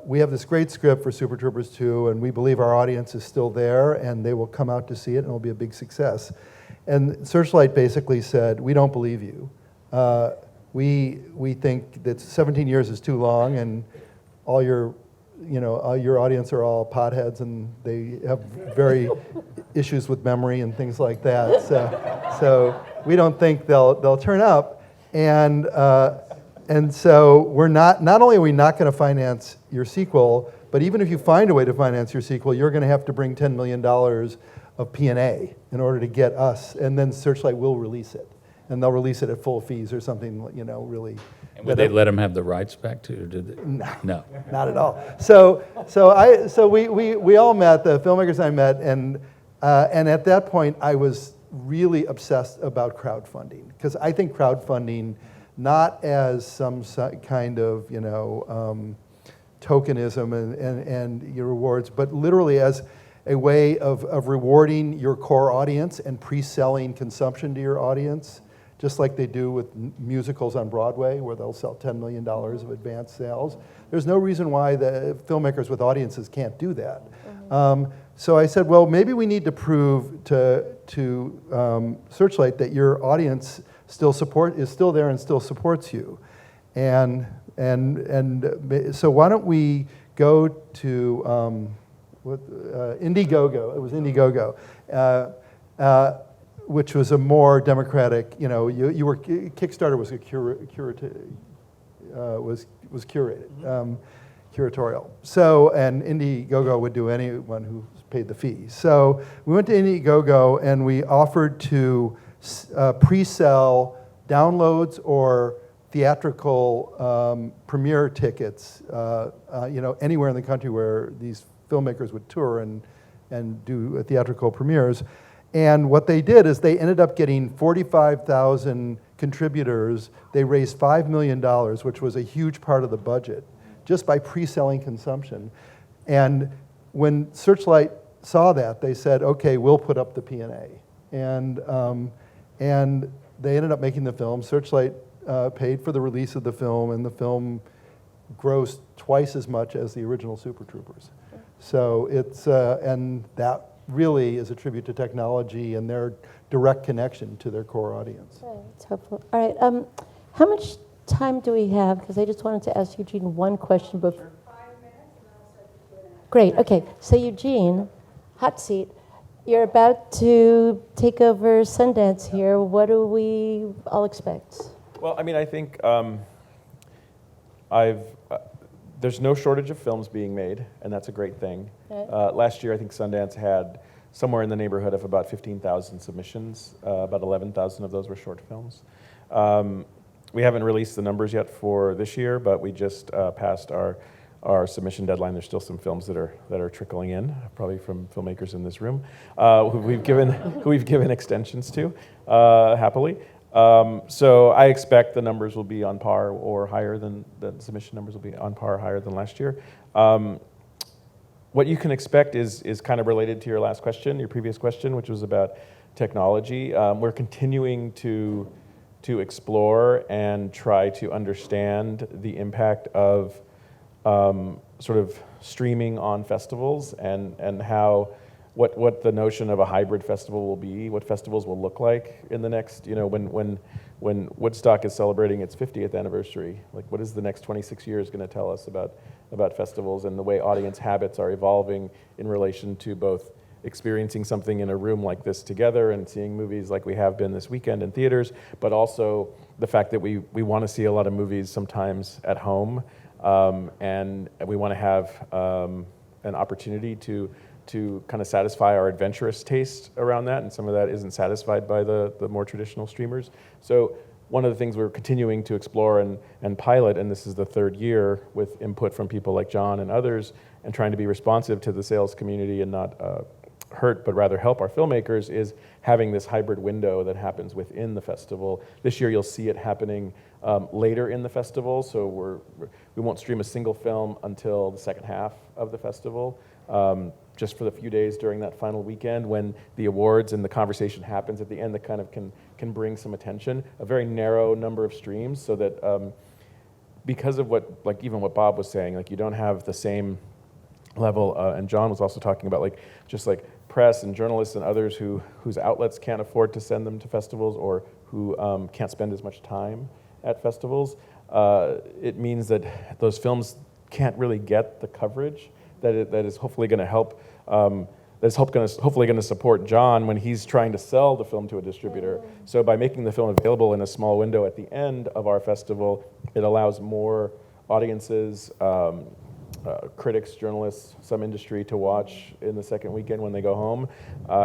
we have this great script for Super Troopers 2, and we believe our audience is still there, and they will come out to see it, and it'll be a big success. And Searchlight basically said, we don't believe you. We think that 17 years is too long, and all your audience are all potheads, and they have very issues with memory and things like that. So we don't think they'll turn up, and so we're not only are we not going to finance your sequel, but even if you find a way to finance your sequel, you're going to have to bring $10 million of P&A in order to get us, and then Searchlight will release it, and they'll release it at full fees or something, really. And would they let them have the rights back to, or did they? No, not at all. So we all met, the filmmakers I met, and at that point I was really obsessed about crowdfunding, because I think crowdfunding, not as some kind of tokenism and your rewards, but literally as a way of rewarding your core audience and pre-selling consumption to your audience, just like they do with musicals on Broadway, where they'll sell $10 million of advanced sales. There's no reason why the filmmakers with audiences can't do that. So I said, well, maybe we need to prove to Searchlight that your audience is still there and still supports you. And so why don't we go to Indiegogo? It was Indiegogo, which was a more democratic. You were Kickstarter was was curated, curatorial. So and Indiegogo would do anyone who paid the fee. So we went to Indiegogo and we offered to pre-sell downloads or theatrical premiere tickets, anywhere in the country where these filmmakers would tour and do theatrical premieres. And what they did is they ended up getting 45,000 contributors. They raised $5 million, which was a huge part of the budget, just by pre-selling consumption. And when Searchlight saw that, they said, okay, we'll put up the P&A. And they ended up making the film. Searchlight paid for the release of the film, and the film grossed twice as much as the original Super Troopers. So it's, and that really is a tribute to technology and their direct connection to their core audience. Right, it's helpful. All right, How much time do we have? Because I just wanted to ask Eugene one question before. 5 minutes, and then I'll start the Q&A. Great. Okay. So Eugene, hot seat. You're about to take over Sundance here. What do we all expect? Well, I mean, I think there's no shortage of films being made, and that's a great thing. Right. Last year, I think Sundance had somewhere in the neighborhood of about 15,000 submissions. About 11,000 of those were short films. We haven't released the numbers yet for this year, but we just passed our submission deadline. There's still some films that are trickling in, probably from filmmakers in this room, who we've given extensions to, happily. So I expect the numbers will be on par or higher than the submission numbers will be on par or higher than last year. What you can expect is kind of related to your last question, your previous question, which was about technology. We're continuing to explore and try to understand the impact of sort of streaming on festivals and how what the notion of a hybrid festival will be, what festivals will look like in the next, when Woodstock is celebrating its 50th anniversary, like what is the next 26 years going to tell us about festivals and the way audience habits are evolving in relation to both experiencing something in a room like this together and seeing movies like we have been this weekend in theaters, but also the fact that we want to see a lot of movies sometimes at home, and we want to have an opportunity to kind of satisfy our adventurous taste around that, and some of that isn't satisfied by the more traditional streamers. So one of the things we're continuing to explore and pilot, and this is the third year with input from people like John and others, and trying to be responsive to the sales community and not hurt, but rather help our filmmakers, is having this hybrid window that happens within the festival. This year you'll see it happening later in the festival, so we won't stream a single film until the second half of the festival, just for the few days during that final weekend when the awards and the conversation happens at the end that kind of can bring some attention. A very narrow number of streams, so that because of even what Bob was saying, like you don't have the same level, and John was also talking about just press and journalists and others whose outlets can't afford to send them to festivals or who can't spend as much time at festivals. It means that those films can't really get the coverage that is hopefully going to help. That's hopefully going to support John when he's trying to sell the film to a distributor. So by making the film available in a small window at the end of our festival, it allows more audiences, critics, journalists, some industry to watch in the second weekend when they go home,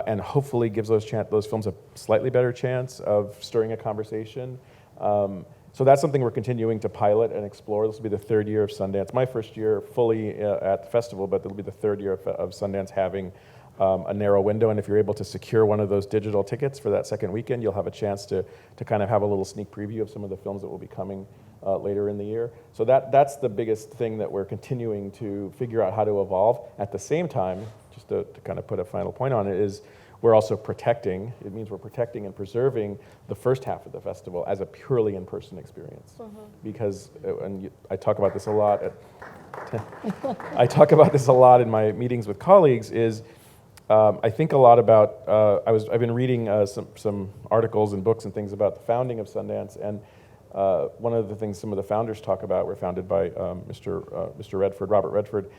and hopefully gives those films a slightly better chance of stirring a conversation. So that's something we're continuing to pilot and explore. This will be the third year of Sundance. My first year fully at the festival, but it'll be the third year of Sundance having a narrow window. And if you're able to secure one of those digital tickets for that second weekend, you'll have a chance to kind of have a little sneak preview of some of the films that will be coming later in the year. So that's the biggest thing that we're continuing to figure out how to evolve. At the same time, just to kind of put a final point on it, is we're also protecting and preserving the first half of the festival as a purely in-person experience. Mm-hmm. Because, I talk about this a lot in my meetings with colleagues, is I think a lot about, I've been reading some articles and books and things about the founding of Sundance, and one of the things some of the founders talk about, were founded by Mr. Redford, Robert Redford.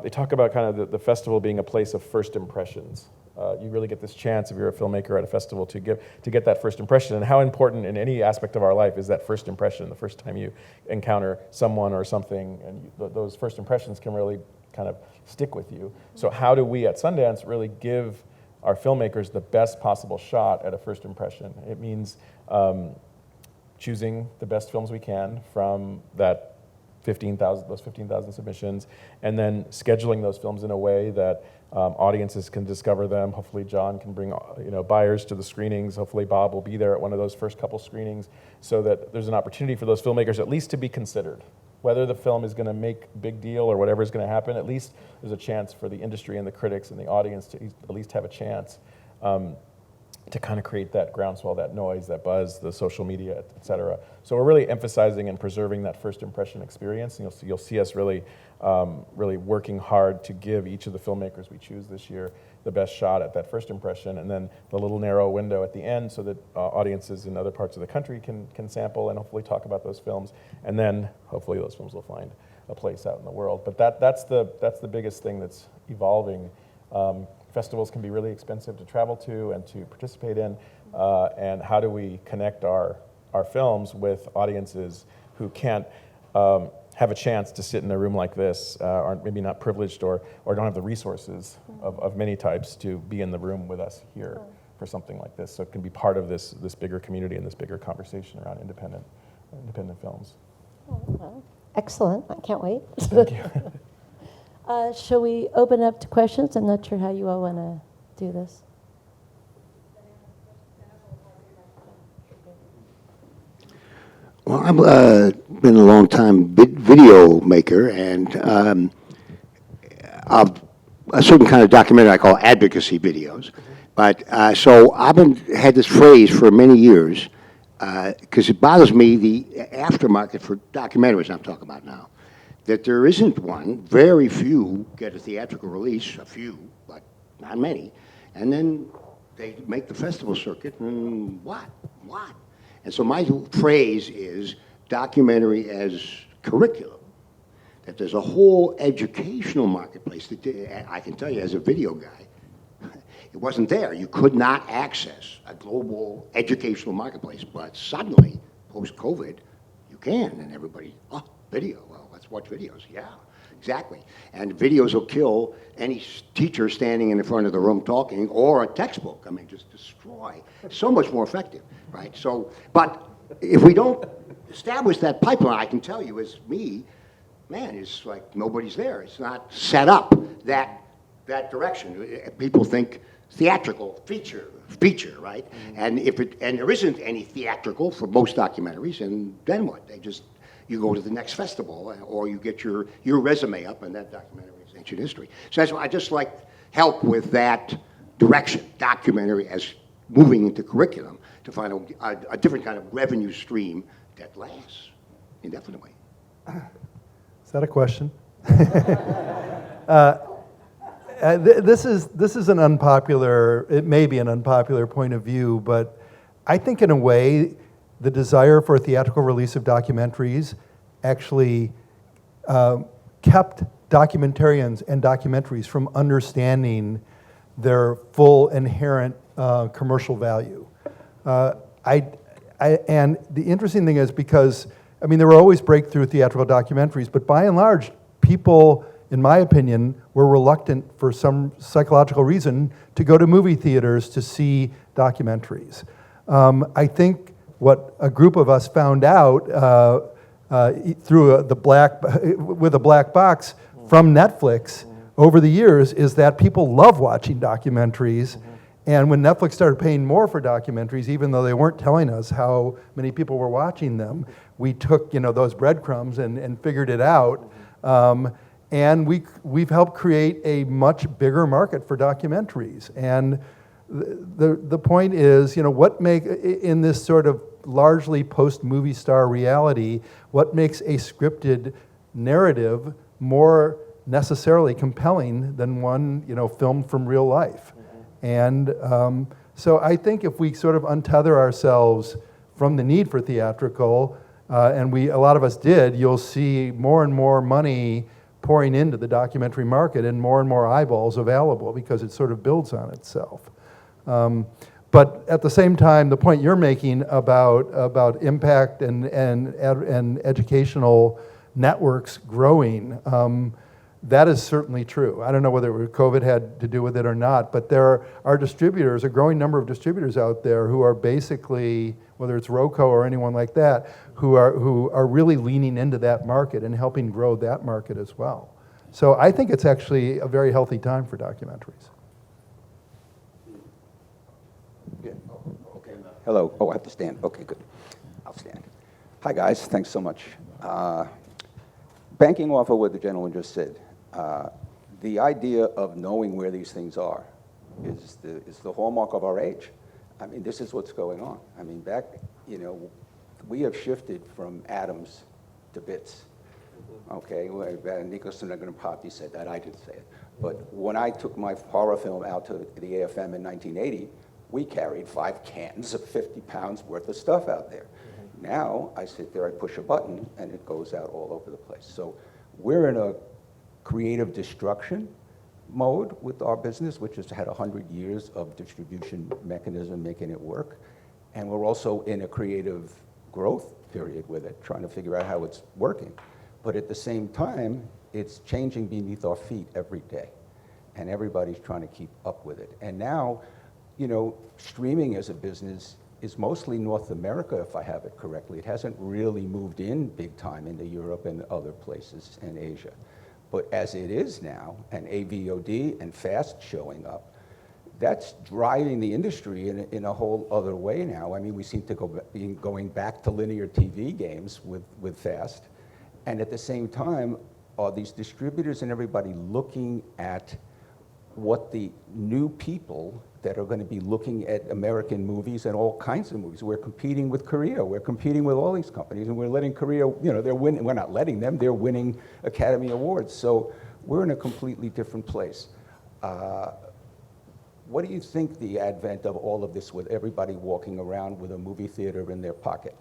They talk about kind of the festival being a place of first impressions. You really get this chance, if you're a filmmaker at a festival, to get that first impression, and how important in any aspect of our life is that first impression, the first time you encounter someone or something, and those first impressions can really kind of stick with you. So how do we at Sundance really give our filmmakers the best possible shot at a first impression? It means choosing the best films we can from those 15,000 submissions, and then scheduling those films in a way that audiences can discover them. Hopefully John can bring buyers to the screenings. Hopefully Bob will be there at one of those first couple screenings, so that there's an opportunity for those filmmakers at least to be considered. Whether the film is going to make a big deal or whatever is going to happen, at least there's a chance for the industry and the critics and the audience to at least have a chance to kind of create that groundswell, that noise, that buzz, the social media, et cetera. So we're really emphasizing and preserving that first impression experience, and you'll see us really working hard to give each of the filmmakers we choose this year the best shot at that first impression, and then the little narrow window at the end so that audiences in other parts of the country can sample and hopefully talk about those films, and then hopefully those films will find a place out in the world. But that's the biggest thing that's evolving. Festivals can be really expensive to travel to and to participate in, and how do we connect our films with audiences who can't have a chance to sit in a room like this, aren't maybe not privileged or don't have the resources of many types to be in the room with us here for something like this. So it can be part of this bigger community and this bigger conversation around independent films. Excellent. I can't wait. Thank you. Shall we open up to questions? I'm not sure how you all want to do this. Well, I've been a long time video maker, and a certain kind of documentary I call advocacy videos. But so I've had this phrase for many years because it bothers me, the aftermarket for documentaries I'm talking about now, that there isn't one. Very few get a theatrical release, a few, but not many, and then they make the festival circuit, and what? And so my phrase is documentary as curriculum, that there's a whole educational marketplace that I can tell you as a video guy, it wasn't there. You could not access a global educational marketplace, but suddenly, post-COVID, you can, and everybody, video, well, let's watch videos, yeah. Exactly. And videos will kill any teacher standing in the front of the room talking, or a textbook. I mean, just destroy. So much more effective, right? So, but if we don't establish that pipeline, I can tell you as me, man, it's like nobody's there. It's not set up that direction. People think theatrical, feature, right? And and there isn't any theatrical for most documentaries, and then what? You go to the next festival, or you get your resume up, and that documentary is ancient history. So that's why I just like help with that direction, documentary as moving into curriculum to find a different kind of revenue stream that lasts indefinitely. Is that a question? This is an unpopular, it may be an unpopular point of view, but I think in a way, the desire for a theatrical release of documentaries actually kept documentarians and documentaries from understanding their full inherent commercial value. And the interesting thing is because, I mean, there were always breakthrough theatrical documentaries, but by and large, people, in my opinion, were reluctant for some psychological reason to go to movie theaters to see documentaries. I think what a group of us found out through with a black box from Netflix over the years is that people love watching documentaries. And when Netflix started paying more for documentaries, even though they weren't telling us how many people were watching them, we took those breadcrumbs and figured it out. And we've helped create a much bigger market for documentaries. And the point is, what in this sort of largely post-movie star reality, what makes a scripted narrative more necessarily compelling than one, filmed from real life? And so I think if we sort of untether ourselves from the need for theatrical, and a lot of us did, you'll see more and more money pouring into the documentary market and more eyeballs available because it sort of builds on itself. But at the same time, the point you're making about impact and educational networks growing, that is certainly true. I don't know whether COVID had to do with it or not, but there are distributors, a growing number of distributors out there who are basically, whether it's Roku or anyone like that, who are really leaning into that market and helping grow that market as well. So I think it's actually a very healthy time for documentaries. Okay. Hello. Oh, I have to stand. Okay, good. I'll stand. Hi, guys. Thanks so much. Banking off of what the gentleman just said, the idea of knowing where these things are is the hallmark of our age. I mean, this is what's going on. I mean, we have shifted from atoms to bits. Okay, well, Nikos Negroponte said that, I didn't say it. But when I took my horror film out to the AFM in 1980, we carried 5 cans of 50 pounds worth of stuff out there. Now, I sit there, I push a button, and it goes out all over the place. So we're in a creative destruction mode with our business, which has had 100 years of distribution mechanism making it work. And we're also in a creative growth period with it, trying to figure out how it's working. But at the same time, it's changing beneath our feet every day. And everybody's trying to keep up with it. And now, you know, streaming as a business is mostly North America, if I have it correctly. It hasn't really moved in big time into Europe and other places in Asia. But as it is now, and AVOD and FAST showing up, that's driving the industry in a whole other way now. I mean, we seem to be going back to linear TV games with FAST. And at the same time, are these distributors and everybody looking at what the new people that are going to be looking at American movies and all kinds of movies? We're competing with Korea. We're competing with all these companies, and we're letting Korea, you know, they're winning. We're not letting them. They're winning Academy Awards. So we're in a completely different place. What do you think the advent of all of this, with everybody walking around with a movie theater in their pocket,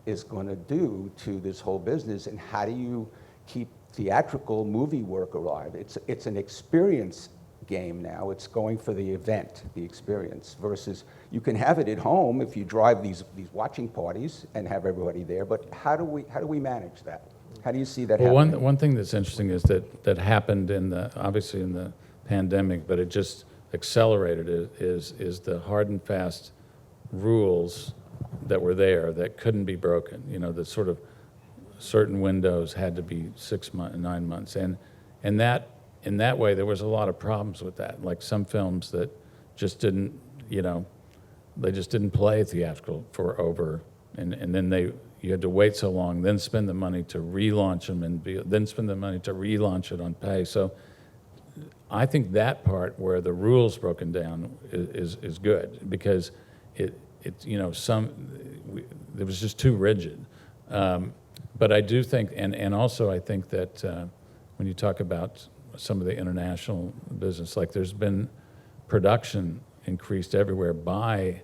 is going to do to this whole business? And how do you keep theatrical movie work alive? It's an experience game now. It's going for the event, the experience, versus you can have it at home if you drive these watching parties and have everybody there. But how do we manage that? How do you see that Well, happening? one thing that's interesting is that happened obviously in the pandemic, but it just accelerated it, is the hard and fast rules that were there that couldn't be broken. You know, the sort of certain windows had to be 6 months, 9 months, and that in that way there was a lot of problems with that. Like some films that just didn't, you know, they just didn't play theatrical for over, and then you had to wait so long, then spend the money to relaunch them, then spend the money to relaunch it on pay. So I think that part where the rules broken down is good, because it you know, it was just too rigid. But I do think, and also I think that when you talk about some of the international business, like there's been production increased everywhere by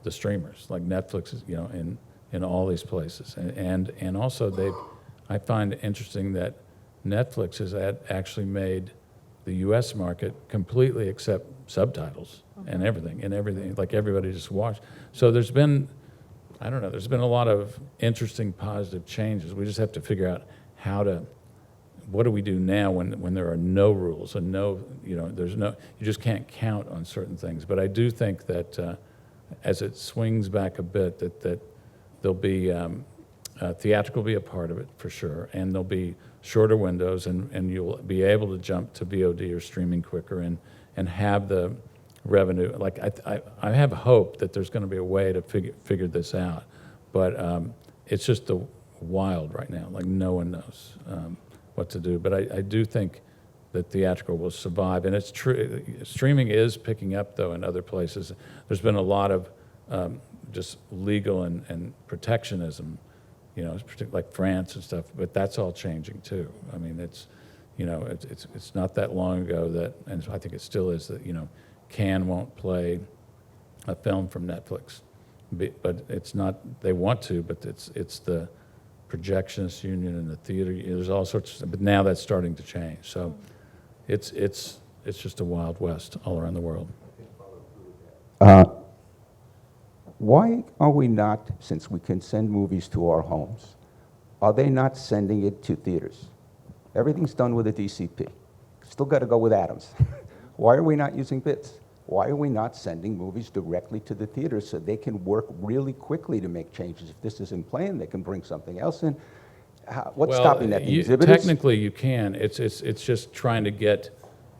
the streamers, like Netflix is, you know, in all these places. And also I find it interesting that Netflix has actually made the US market completely accept subtitles and everything, like everybody just watched. So there's been, I don't know, there's been a lot of interesting positive changes. We just have to figure out what do we do now when there are no rules and no, you know, you just can't count on certain things. But I do think that as it swings back a bit, that there'll be, theatrical will be a part of it for sure, and there'll be shorter windows, and you'll be able to jump to VOD or streaming quicker and have the revenue. Like I have hope that there's going to be a way to figure this out, but it's just the wild right now. Like no one knows what to do. But I do think that theatrical will survive, and it's true. Streaming is picking up though in other places. There's been a lot of just legal and protectionism, you know, like France and stuff. But that's all changing too. I mean, it's, you know, it's not that long ago that, and I think it still is, that, you know, Cannes won't play a film from Netflix, but it's not, they want to, but it's the projectionist union and the theater. There's all sorts of, but now that's starting to change. So it's just a wild west all around the world. Why are we not, since we can send movies to our homes, are they not sending it to theaters? Everything's done with a DCP. Still got to go with Adams. Why are we not using bits? Why are we not sending movies directly to the theaters so they can work really quickly to make changes? If this isn't playing, they can bring something else in. What's stopping that? The exhibitors? Technically, you can. It's just trying to get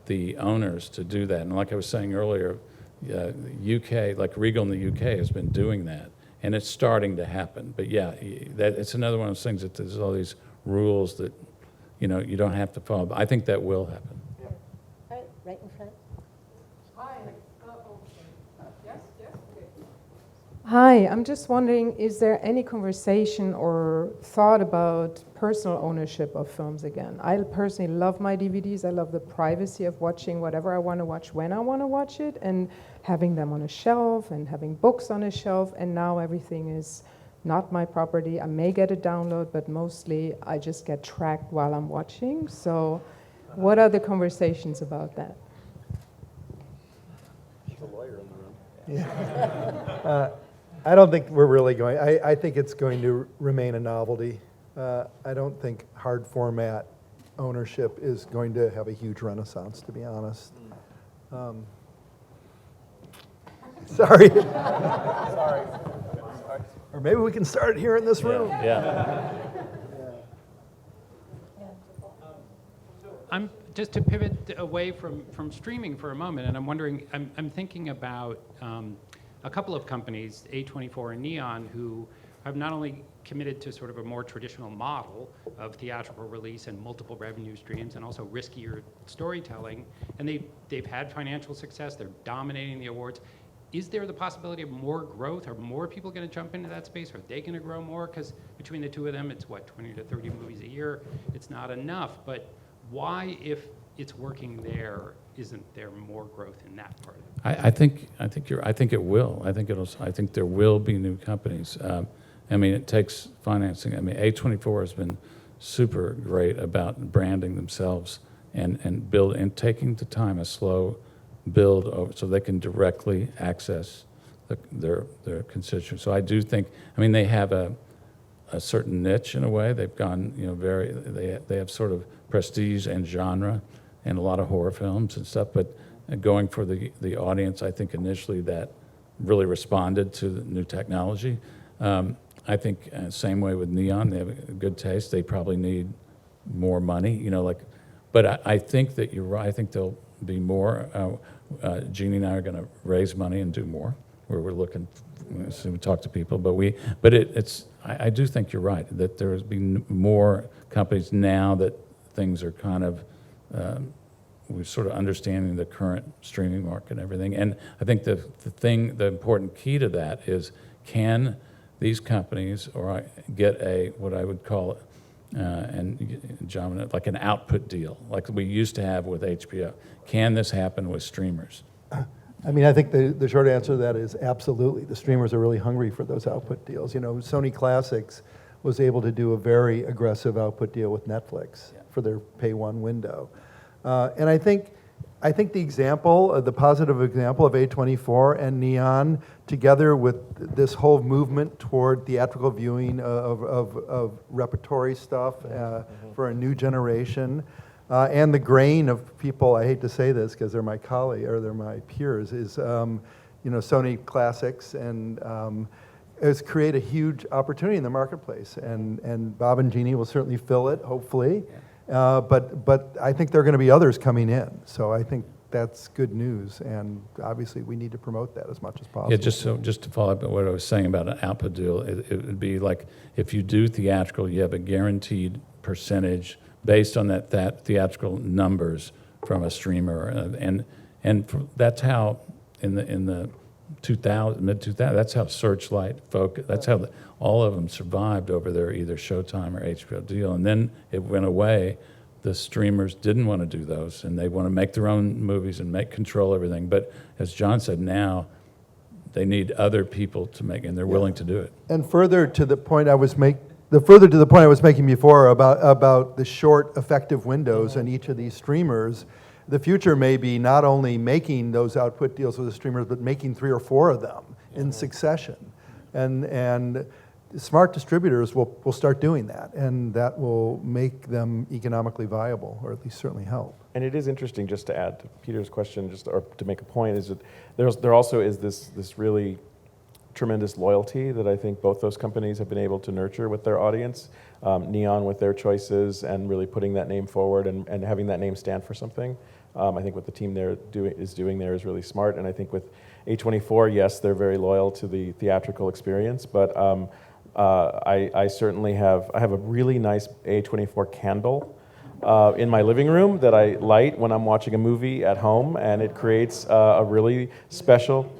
the owners to do that. And like I was saying earlier, UK, like Regal in the UK has been doing that, and it's starting to happen. But yeah, it's another one of those things that there's all these rules that, you know, you don't have to follow. But I think that will happen. All right, right in front. Hi, I'm just wondering, is there any conversation or thought about personal ownership of films again? I personally love my DVDs. I love the privacy of watching whatever I want to watch when I want to watch it, and having them on a shelf and having books on a shelf, and now everything is not my property. I may get a download, but mostly I just get tracked while I'm watching. So what are the conversations about that? I don't think we're really going, I think it's going to remain a novelty. I don't think hard format ownership is going to have a huge renaissance, to be honest. Sorry. Sorry. Or maybe we can start it here in this room. Yeah. I'm just to pivot away from streaming for a moment, and I'm wondering, I'm thinking about a couple of companies, A24 and Neon, who have not only committed to sort of a more traditional model of theatrical release and multiple revenue streams, and also riskier storytelling, and they've had financial success. They're dominating the awards. Is there the possibility of more growth? Are more people going to jump into that space? Are they going to grow more? Because between the two of them, it's what, 20 to 30 movies a year. It's not enough. But why, if it's working there, isn't there more growth in that part of it? I think it will. I think there will be new companies. I mean, it takes financing. I mean, A24 has been super great about branding themselves and build and taking the time, a slow build over, so they can directly access their constituents. So I do think, I mean, they have a certain niche in a way. They've gone, they have sort of prestige and genre and a lot of horror films and stuff, but going for the audience, I think initially that really responded to the new technology. I think same way with Neon, they have a good taste. They probably need more money, but I think that you're right. I think there'll be more. Jeannie and I are going to raise money and do more. Where we're looking, so we talk to people, I do think you're right that there's been more companies now that things are kind of, we're sort of understanding the current streaming market and everything. And I think the important key to that is, can these companies get what I would call and John, like an output deal, like we used to have with HBO. Can this happen with streamers? I mean, I think the short answer to that is absolutely. The streamers are really hungry for those output deals. Sony Classics was able to do a very aggressive output deal with Netflix for their pay one window. And I think the example, the positive example of A24 and Neon, together with this whole movement toward theatrical viewing of repertory stuff for a new generation, and the grain of people, I hate to say this because they're my colleague or they're my peers, is Sony Classics and has created a huge opportunity in the marketplace, and Bob and Jeannie will certainly fill it, hopefully. But I think there are going to be others coming in. So I think that's good news, and obviously we need to promote that as much as possible. Yeah, just to follow up on what I was saying about an output deal, it would be like if you do theatrical, you have a guaranteed percentage based on that theatrical numbers from a streamer, and that's how in the mid 2000s, that's how Searchlight, Focus, that's how all of them survived over their either Showtime or HBO deal, and then it went away. The streamers didn't want to do those, and they want to make their own movies and control everything. But as John said, now they need other people to make, and they're willing to do it. And further to the point I was making before about the short, effective windows in each of these streamers, the future may be not only making those output deals with the streamers, but making 3 or 4 of them in succession. And smart distributors will start doing that, and that will make them economically viable, or at least certainly help. And it is interesting, just to add to Peter's question, or to make a point, is that there also is this really tremendous loyalty that I think both those companies have been able to nurture with their audience. Neon with their choices and really putting that name forward and having that name stand for something. I think what the team there is doing there is really smart, and I think with A24, yes, they're very loyal to the theatrical experience, but I certainly have a really nice A24 candle in my living room that I light when I'm watching a movie at home, and it creates a really special.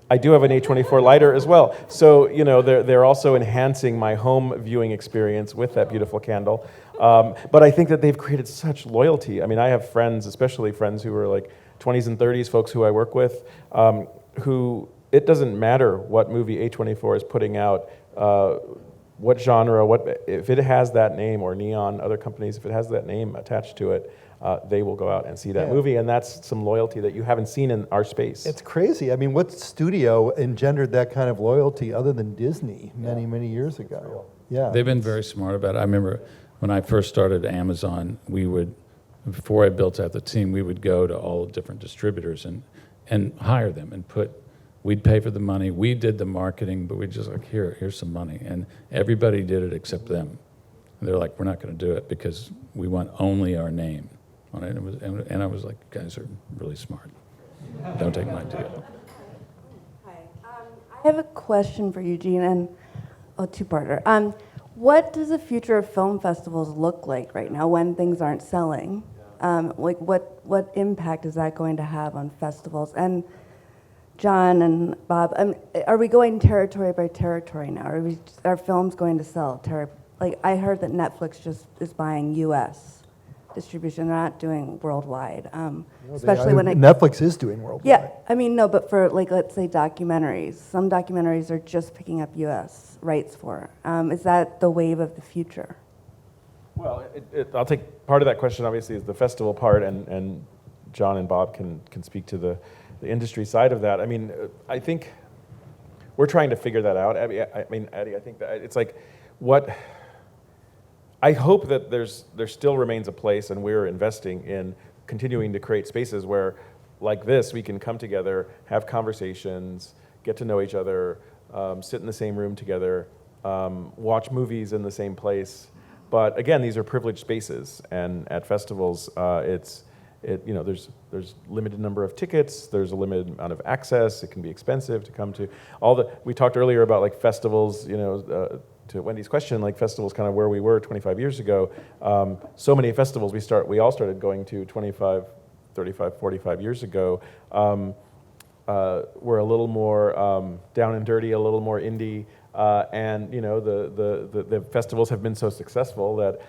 I do have an A24 lighter as well. So, you know, they're also enhancing my home viewing experience with that beautiful candle. But I think that they've created such loyalty. I mean, I have friends, especially friends who are like 20s and 30s, folks who I work with, who it doesn't matter what movie A24 is putting out, what genre, if it has that name, or Neon, other companies, if it has that name attached to it, they will go out and see that movie, and that's some loyalty that you haven't seen in our space. It's crazy. I mean, what studio engendered that kind of loyalty other than Disney many, many years ago? Yeah. They've been very smart about it. I remember when I first started Amazon, before I built out the team, we would go to all the different distributors and hire them and we'd pay for the money, we did the marketing, but we'd just like, here's some money. And everybody did it except them. And they're like, we're not going to do it because we want only our name on it. And I was like, you guys are really smart. Don't take my deal. Hi. I have a question for Eugene, and a two-parter. What does the future of film festivals look like right now when things aren't selling? Like, what impact is that going to have on festivals? And John and Bob, are we going territory by territory now? Are films going to sell? Like, I heard that Netflix just is buying U.S. distribution. They're not doing worldwide. Especially when Netflix is doing worldwide. Yeah, I mean, no, but for, like, let's say documentaries. Some documentaries are just picking up U.S. rights for. Is that the wave of the future? Well, I'll take part of that question, obviously, is the festival part, and John and Bob can speak to the industry side of that. I mean, I think we're trying to figure that out. Addie, I think that it's like, I hope that there still remains a place, and we're investing in continuing to create spaces where, like this, we can come together, have conversations, get to know each other, sit in the same room together, watch movies in the same place. But again, these are privileged spaces, and at festivals, there's limited number of tickets, there's a limited amount of access, it can be expensive to come to. We talked earlier about like festivals, to Wendy's question, like festivals kind of where we were 25 years ago. So many festivals we all started going to 25, 35, 45 years ago. We're a little more down and dirty, a little more indie. And the festivals have been so successful that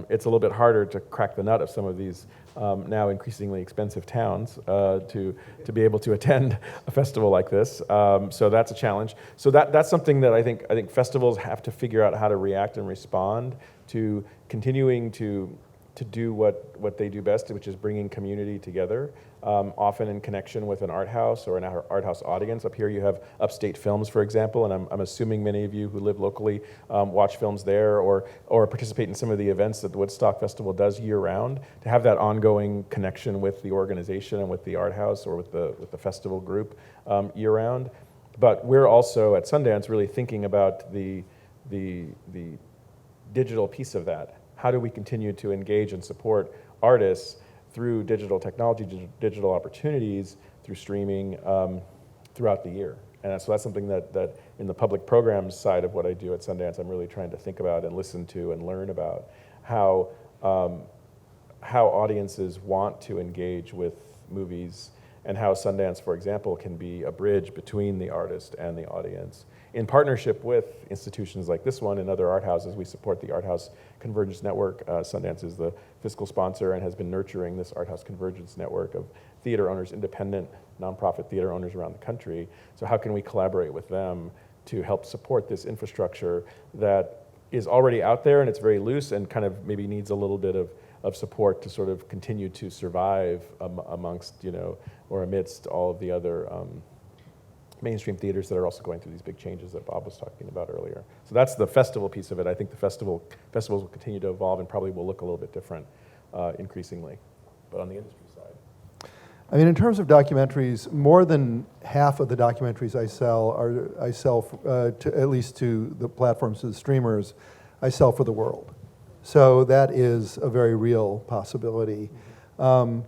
it's a little bit harder to crack the nut of some of these now increasingly expensive towns to be able to attend a festival like this. So that's a challenge. So that's something that I think festivals have to figure out how to react and respond to, continuing to do what they do best, which is bringing community together, often in connection with an art house or an art house audience. Up here you have Upstate Films, for example, and I'm assuming many of you who live locally watch films there or participate in some of the events that the Woodstock Festival does year-round, to have that ongoing connection with the organization and with the art house or with the festival group year-round. But we're also at Sundance really thinking about the digital piece of that. How do we continue to engage and support artists through digital technology, digital opportunities, through streaming throughout the year? And so that's something that in the public programs side of what I do at Sundance, I'm really trying to think about and listen to and learn about how audiences want to engage with movies, and how Sundance, for example, can be a bridge between the artist and the audience. In partnership with institutions like this one and other art houses, we support the Art House Convergence Network. Sundance is the fiscal sponsor and has been nurturing this Art House Convergence Network of theater owners, independent nonprofit theater owners around the country. So how can we collaborate with them to help support this infrastructure that is already out there and it's very loose and kind of maybe needs a little bit of support to sort of continue to survive amongst, or amidst all of the other mainstream theaters that are also going through these big changes that Bob was talking about earlier. So that's the festival piece of it. I think the festivals will continue to evolve and probably will look a little bit different increasingly, but on the industry side. I mean, in terms of documentaries, more than half of the documentaries I sell to, at least to the platforms, to the streamers, I sell for the world. So that is a very real possibility. The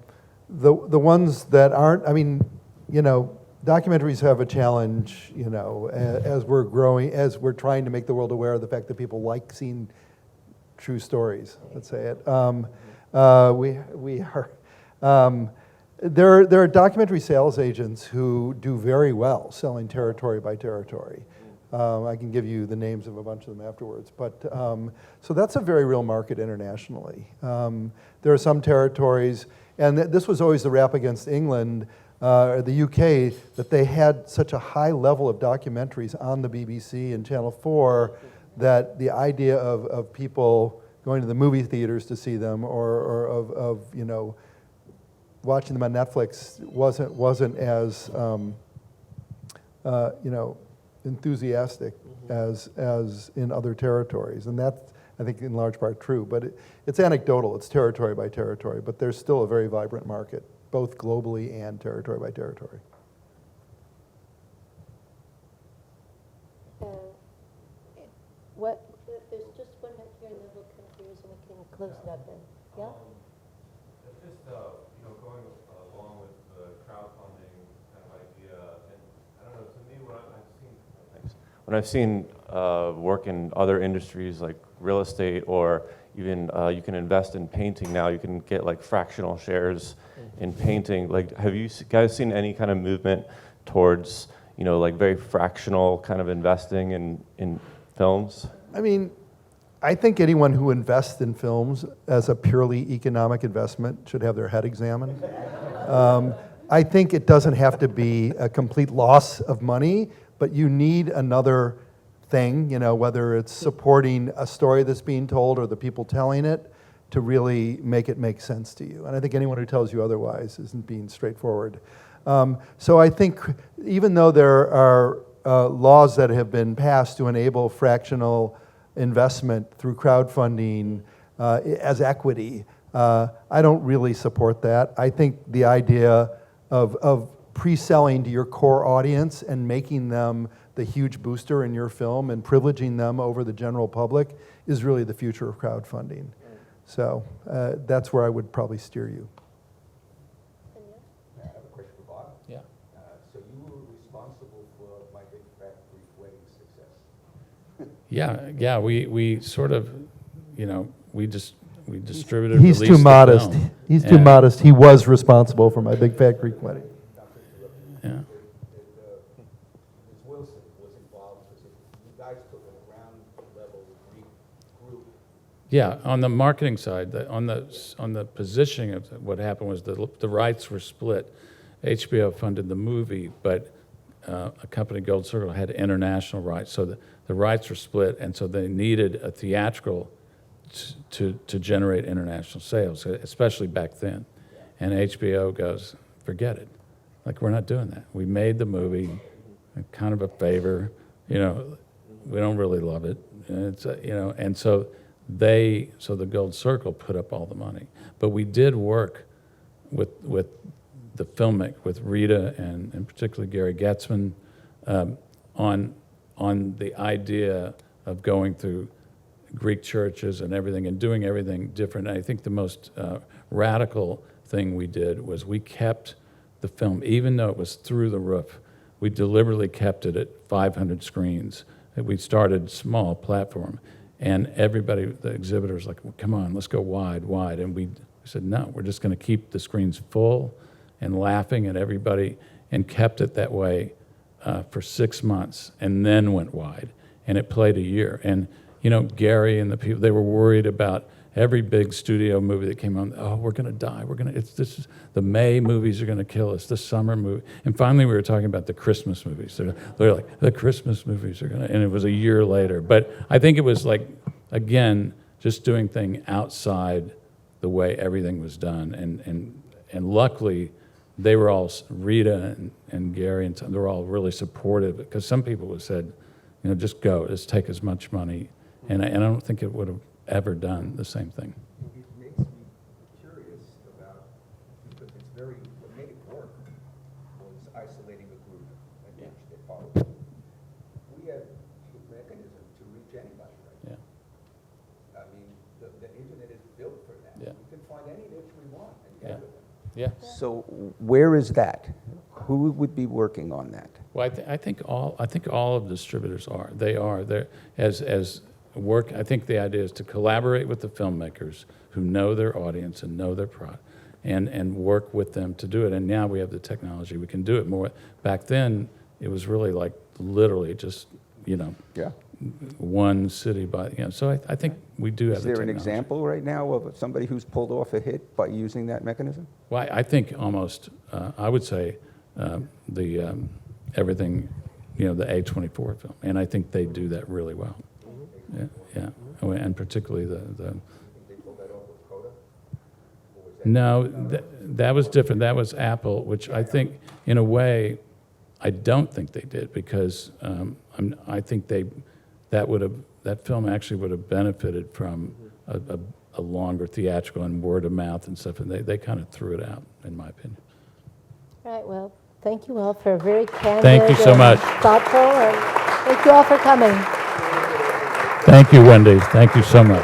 ones that aren't, documentaries have a challenge, as we're growing, as we're trying to make the world aware of the fact that people like seeing true stories, let's say it. We are, There are documentary sales agents who do very well selling territory by territory. I can give you the names of a bunch of them afterwards. But so that's a very real market internationally. There are some territories, and this was always the rap against England, or the UK, that they had such a high level of documentaries on the BBC and Channel 4 that the idea of people going to the movie theaters to see them, or of you know, watching them on Netflix wasn't as you know, enthusiastic as in other territories, and that's, I think, in large part true. But it's anecdotal. It's territory by territory, but there's still a very vibrant market, both globally and territory by territory. There's just one back here, and then we'll come to yours, and we can close it up then. Yeah? Just, you know, going along with the crowdfunding kind of idea, and I don't know, to me, when I've seen work in other industries like real estate, or even you can invest in painting now, you can get like fractional shares in painting. Like, have you guys seen any kind of movement towards, you know, like very fractional kind of investing in films? I mean, I think anyone who invests in films as a purely economic investment should have their head examined. I think it doesn't have to be a complete loss of money, but you need another thing, you know, whether it's supporting a story that's being told or the people telling it, to really make it make sense to you. And I think anyone who tells you otherwise isn't being straightforward. So I think even though there are laws that have been passed to enable fractional investment through crowdfunding as equity, I don't really support that. I think the idea of pre-selling to your core audience and making them the huge booster in your film and privileging them over the general public is really the future of crowdfunding. So that's where I would probably steer you. I have a question for Bob. Yeah. So you were responsible for My Big Fat Greek Wedding success. Yeah, we sort of, you know, we distributed. He's too released the modest. film. He's too And- modest. He was responsible for My Big Fat Greek Wedding. Yeah. Ms. Wilson was involved, because you guys took a ground-level Greek group. Yeah, on the marketing side, on the positioning of what happened was the rights were split. HBO funded the movie, but a company, Gold Circle, had international rights. So the rights were split, and so they needed a theatrical to generate international sales, especially back then. And HBO goes, forget it. Like, we're not doing that. We made the movie, kind of a favor, you know, we don't really love it. And it's, you know, and so the Gold Circle put up all the money. But we did work with the filmmaker, with Rita and particularly Gary Getzman, on the idea of going through Greek churches and everything and doing everything different. And I think the most radical thing we did was we kept the film, even though it was through the roof, we deliberately kept it at 500 screens. We started small platform, and everybody, the exhibitors, like, well, come on, let's go wide. And we said, no, we're just going to keep the screens full and laughing at everybody, and kept it that way for 6 months, and then went wide, and it played a year. And you know, Gary and the people, they were worried about every big studio movie that came on. Oh, we're going to die. The May movies are going to kill us. The summer movie. And finally, we were talking about the Christmas movies. They're like, the Christmas movies are going to, and it was a year later. But I think it was like, again, just doing things outside the way everything was done. And luckily, they were all, Rita and Gary, and they were all really supportive, because some people would have said, you know, just go, just take as much money. And I don't think it would have ever done the same thing. It makes me curious about, because it's very, what made it work was isolating a group and which they followed. We have a mechanism to reach anybody right now. Yeah. I mean, the internet is built for that. Yeah. We can find any niche we want and Yeah. get with them. Yeah. So where is that? Who would be working on that? Well, I think all of the distributors are. They're as work. I think the idea is to collaborate with the filmmakers who know their audience and know their product, and work with them to do it. And now we have the technology, we can do it more. Back then, it was really like literally just, Yeah. one city so I think we do have Is the there an technology. example right now of somebody who's pulled off a hit by using that mechanism? Well, I think almost, I would say, everything, the A24 film, and I think they do that really well. Yeah. Oh, and particularly the. No, that was different. That was Apple, which I think, in a way, I don't think they did, because I think that film actually would have benefited from a longer theatrical and word of mouth and stuff, and they kind of threw it out, in my opinion. All right, well, thank you all for a very candid Thank you so and much. thoughtful, and thank you all for coming. Thank you, Wendy. Thank you so much.